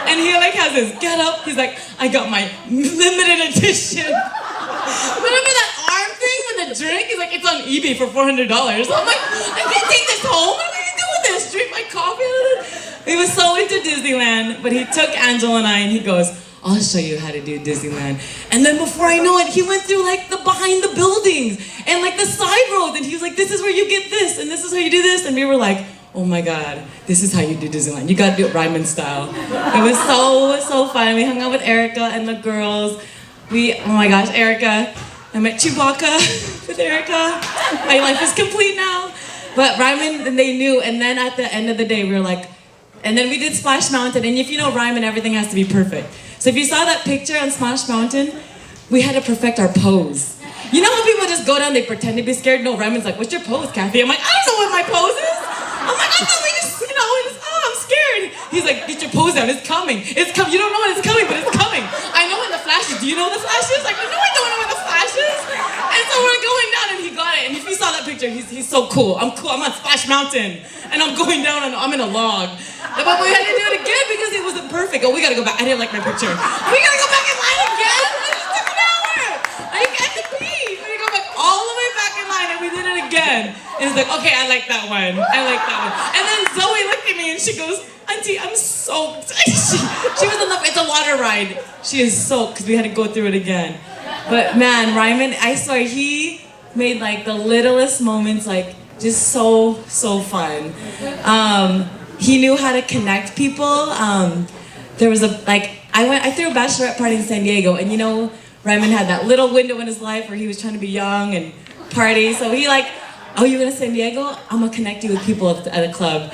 And he like has his get up, he's like, I got my limited edition. Remember that arm thing with the drink? He's like, it's on eBay for $400. I'm like, I can't take this home. What am I gonna do with this? Drink my coffee with it? He was so into Disneyland, but he took Angela and I and he goes, I'll show you how to do Disneyland. And then before I know it, he went through like the behind the buildings and like the side roads, and he was like, this is where you get this, and this is how you do this. And we were like, oh my God, this is how you do Disneyland. You gotta do it Ryman style. It was so fun. We hung out with Erica and the girls. Oh my gosh, Erica. I met Chewbacca with Erica. My life is complete now. But Ryman, and they knew, and then at the end of the day, we were like, and then we did Splash Mountain, and if you know Ryman, everything has to be perfect. So if you saw that picture on Splash Mountain, we had to perfect our pose. You know how people just go down, they pretend to be scared? No, Ryman's like, what's your pose, Kathy? I'm like, I don't know what my pose is. I'm like, I thought we just, I'm scared. He's like, get your pose down, it's coming. It's coming, you don't know when it's coming, but it's coming. I know when the flash is. Do you know when the flash is? Like, no, I don't know when the flash is. And so we're going down, and he got it. And if you saw that picture, he's so cool. I'm cool, I'm on Splash Mountain. And I'm going down, and I'm in a log. But we had to do it again because it wasn't perfect. Oh, we gotta go back. I didn't like my picture. We gotta go back in line again? It just took an hour. I got to pee. We go back all the way back in line, and we did it again. And it's like, okay, I like that one. I like that one. And then Zoe looked at me, and she goes, Auntie, I'm soaked. she was in it's a water ride. She is soaked because we had to go through it again. But man, Ryman, I swear, he made like the littlest moments like just so fun. He knew how to connect people. There was I threw a bachelorette party in San Diego, and you know, Ryman had that little window in his life where he was trying to be young and party. So he like, oh, you're going to San Diego? I'm gonna connect you with people at a club.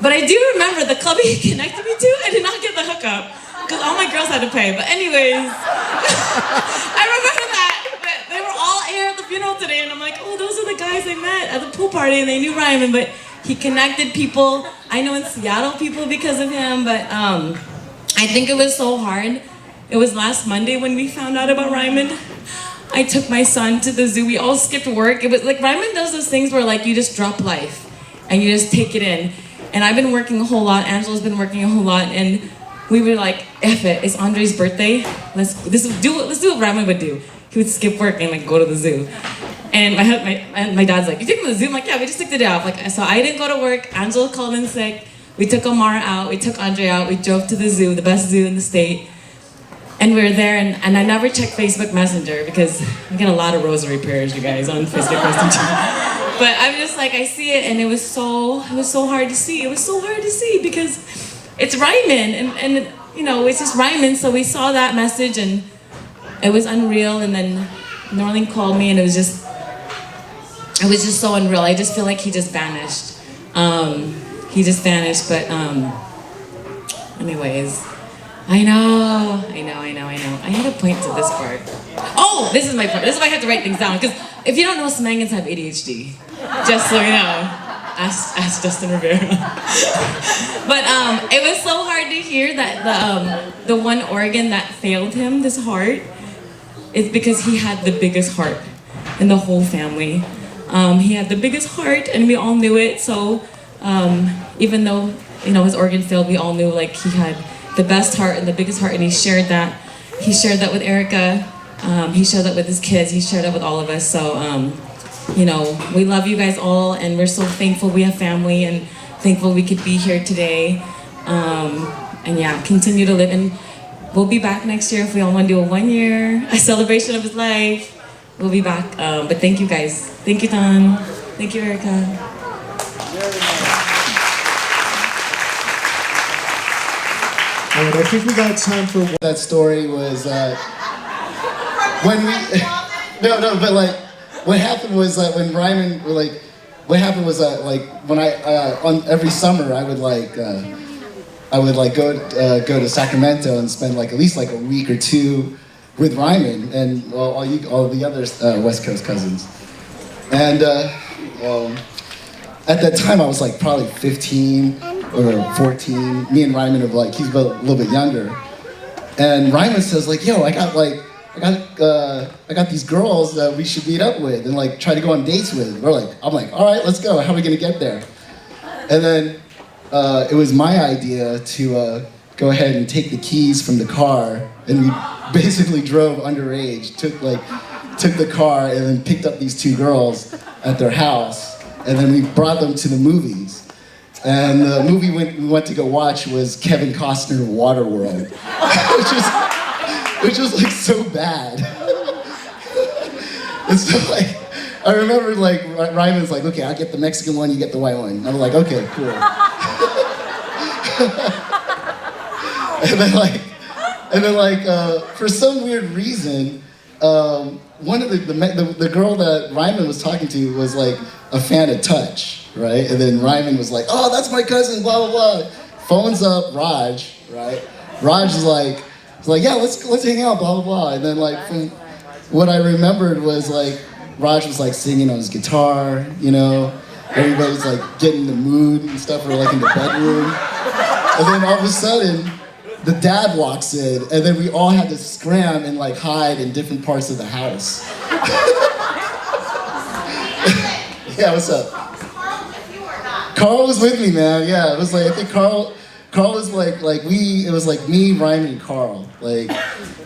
But I do remember the club he connected me to, I did not get the hookup because all my girls had to pay. But anyways, I remember that. But they were all here at the funeral today, and I'm like, oh, those are the guys I met at the pool party, and they knew Ryman. But he connected people. I know in Seattle people because of him, but I think it was so hard. It was last Monday when we found out about Ryman. I took my son to the zoo. We all skipped work. It was like Ryman does those things where like you just drop life and you just take it in. And I've been working a whole lot. Angela's been working a whole lot, and we were like, F it. It's Andre's birthday. Let's do what Ryman would do. he would skip work and like go to the zoo. And my dad's like, you took him to the zoo? I'm like, yeah, we just took the day off. Like, so I didn't go to work. Angela called in sick. We took Amara out. We took Andre out. We drove to the zoo, the best zoo in the state. And we were there, and I never checked Facebook Messenger because I get a lot of rosary prayers, you guys, on Facebook Messenger. But I'm just like, I see it, and it was so hard to see. It was so hard to see because it's Ryman, and you know, it's just Ryman. So we saw that message, and it was unreal. And then Norling called me, and it was just so unreal. I just feel like he just vanished. He just vanished, but anyways, I know. I had a point to this part. Oh, this is my part. This is why I have to write things down, because if you don't know, Samangans have ADHD. Just so you know. Ask Justin Rivera. But it was so hard to hear that the one organ that failed him, this heart, is because he had the biggest heart in the whole family. He had the biggest heart, and we all knew it. So even though, you know, his organ failed, we all knew like he had the best heart and the biggest heart, and he shared that. He shared that with Erica. He shared that with his kids. He shared that with all of us. So you know, we love you guys all, and we're so thankful we have family, and thankful we could be here today. And yeah, continue to live, and we'll be back next year if we all want to do a celebration of his life. We'll be back. But thank you guys. Thank you, Don. Thank you, Erica. All right, I think we got time for that story was when we but like what happened was that when Ryman what happened was that like when I on every summer I would go to Sacramento and spend like at least like a week or two with Ryman and all the other West Coast cousins. And at that time I was like probably 15 or 14. Me and Ryman are like, he's a little bit younger. And Ryman says like, yo, I got these girls that we should meet up with and like try to go on dates with. I'm like, all right, let's go. How are we gonna get there? And then it was my idea to go ahead and take the keys from the car, and we basically drove underage, took the car and then picked up these two girls at their house, and then we brought them to the movies. And the movie we went to go watch was Kevin Costner Waterworld, which was like so bad. And so like, I remember like Ryman's like, okay, I'll get the Mexican one, you get the white one. And I'm like, okay, cool. and then like for some weird reason, one of the girl that Ryman was talking to was like a fan of Touch, right? And then Ryman was like, oh, that's my cousin, blah, blah, blah. Phones up Raj, right? Raj is like, yeah, let's hang out, blah, blah, blah. And then like, from what I remembered was like, Raj was like singing on his guitar, you know? Everybody's like getting in the mood and stuff, or like in the bedroom. And then all of a sudden, the dad walks in, and then we all had to scram and like hide in different parts of the house. Yeah, what's up? Carl was with me, man. Yeah, it was like, I think Carl was like it was like me, Ryman, and Carl. Like,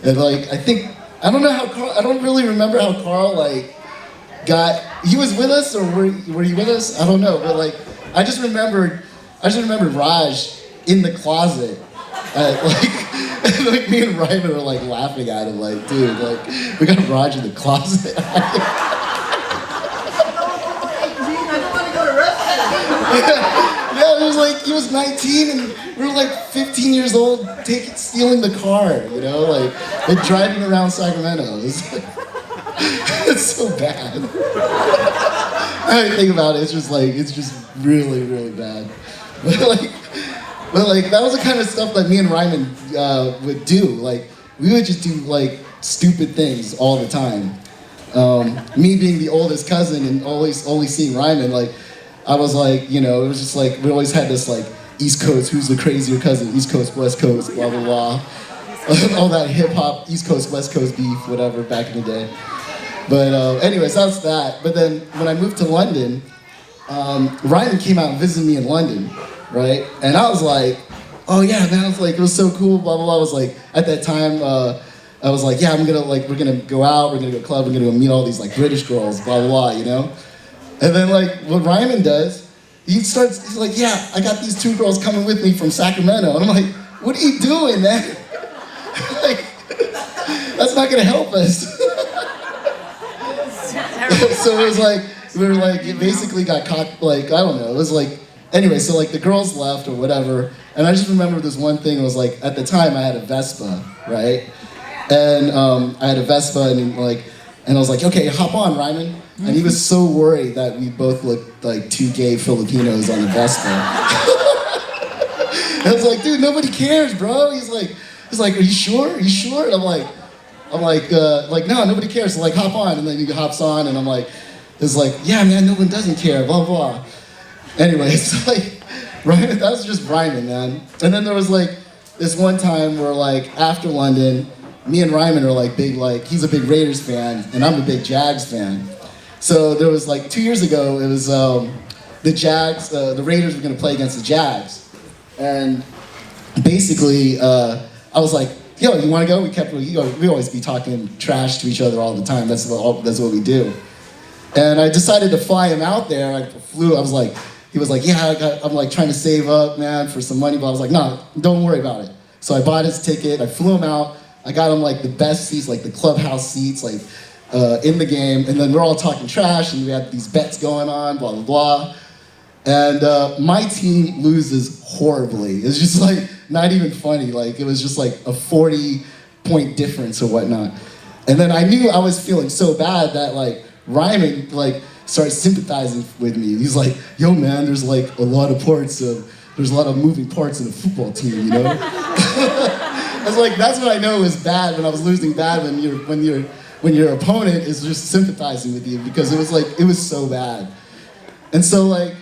and like, I don't really remember how Carl like he was with us, or were you with us? I don't know, but like, I just remembered Raj in the closet. Like me and Ryman were like laughing at him, like, dude, like, we got Raj in the closet. Yeah, it was like, he was 19 and we were like 15 years old stealing the car, you know, like driving around Sacramento. It's so bad. I think about it, it's just really, really bad. But like that was the kind of stuff that me and Ryman would do. Like, we would just do like stupid things all the time. Me being the oldest cousin and always only seeing Ryman, like, I was like, you know, it was just like, we always had this like, East Coast, who's the crazier cousin, East Coast, West Coast, blah, blah, blah. All that hip hop, East Coast, West Coast beef, whatever, back in the day. But anyways, that's that. But then when I moved to London, Ryman came out and visited me in London, right? And I was like, oh yeah, man, I was like, it was so cool, blah, blah, blah. I was like, at that time, I was like, yeah, we're gonna go out, we're gonna go club, we're gonna go meet all these like British girls, blah, blah, blah, you know? And then like, what Ryman does, he's like, yeah, I got these 2 girls coming with me from Sacramento. And I'm like, what are you doing, man? Like, that's not gonna help us. So it was like, it basically got caught, like, I don't know, it was like, anyway, so like the girls left or whatever, and I just remember this one thing, it was like, at the time I had a Vespa, right? And I had a Vespa, and I was like, okay, hop on, Ryman. And he was so worried that we both looked like 2 gay Filipinos on a Vespa. I was like, dude, nobody cares, bro. He's like, are you sure? Are you sure? And I'm like, no, nobody cares. So like, hop on, and then he hops on, and I'm like, it's like, yeah, man, no one doesn't care, blah, blah. Anyway, it's like, Ryman, that was just Ryman, man. And then there was like, this one time where like, after London, me and Ryman are like big, like, he's a big Raiders fan, and I'm a big Jags fan. So there was like 2 years ago, it was the Jags, the Raiders were gonna play against the Jags. And basically, I was like, yo, you wanna go? We always be talking trash to each other all the time. That's what we do. And I decided to fly him out there. He was like, yeah, I'm like trying to save up, man, for some money. But I was like, no, don't worry about it. So I bought his ticket, I flew him out. I got him like the best seats, like the clubhouse seats, like in the game. And then we're all talking trash, and we had these bets going on, blah, blah, blah. And my team loses horribly. It's just like, not even funny. Like, it was just like a 40-point difference or whatnot. And then I knew I was feeling so bad that like, Ryman like started sympathizing with me. He's like, yo man, there's like a lot of moving parts in a football team, you know? I was like, that's what I know is bad when I was losing bad, when your opponent is just sympathizing with you, because it was so bad. And so then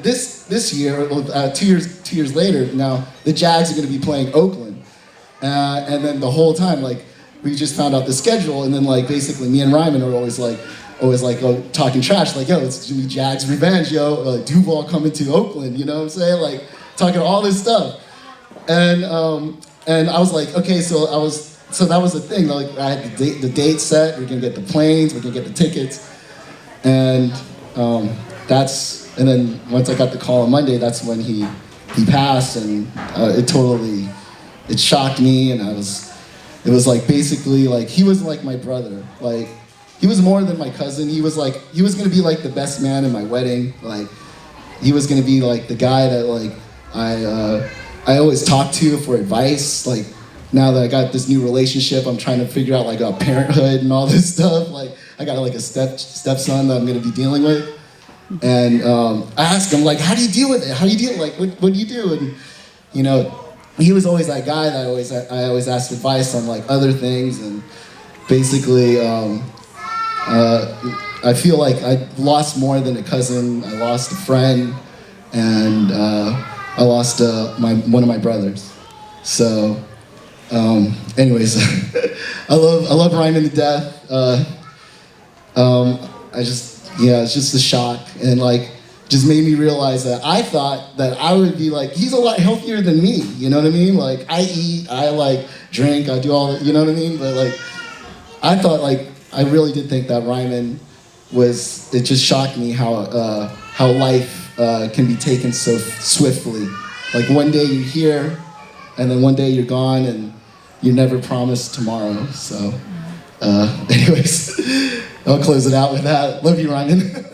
this year, 2 years later, now the Jags are going to be playing Oakland, and then the whole time like we just found out the schedule, and then like basically me and Ryman are always talking trash, like, yo, it's gonna be Jags revenge, yo, Duval coming to Oakland, you know what I'm saying, like talking all this stuff, and I was like, okay, so that was the thing, like I had the date set, we're gonna get the planes, we're gonna get the tickets, and then once I got the call on Monday, that's when he passed, and it shocked me, and it was like basically like he was like my brother, like he was more than my cousin. He was gonna be like the best man in my wedding, like he was gonna be like the guy that like I always talk to for advice. Like now that I got this new relationship, I'm trying to figure out like parenthood and all this stuff. Like I got like a stepson that I'm gonna be dealing with, and I asked him like, how do you deal with it? How do you deal? Like what do you do? And you know, he was always that guy that I always asked advice on like other things, and basically I feel like I lost more than a cousin. I lost a friend, and I lost one of my brothers. So, anyways, I love Ryman to death. It's just a shock, and like just made me realize that I thought that I would be like, he's a lot healthier than me, you know what I mean? Like, I eat, I like drink, I do all that, you know what I mean? But like, I thought like, I really did think that Ryman it just shocked me how life can be taken so swiftly. Like one day you're here, and then one day you're gone, and you're never promised tomorrow. So anyways, I'll close it out with that. Love you, Ryman.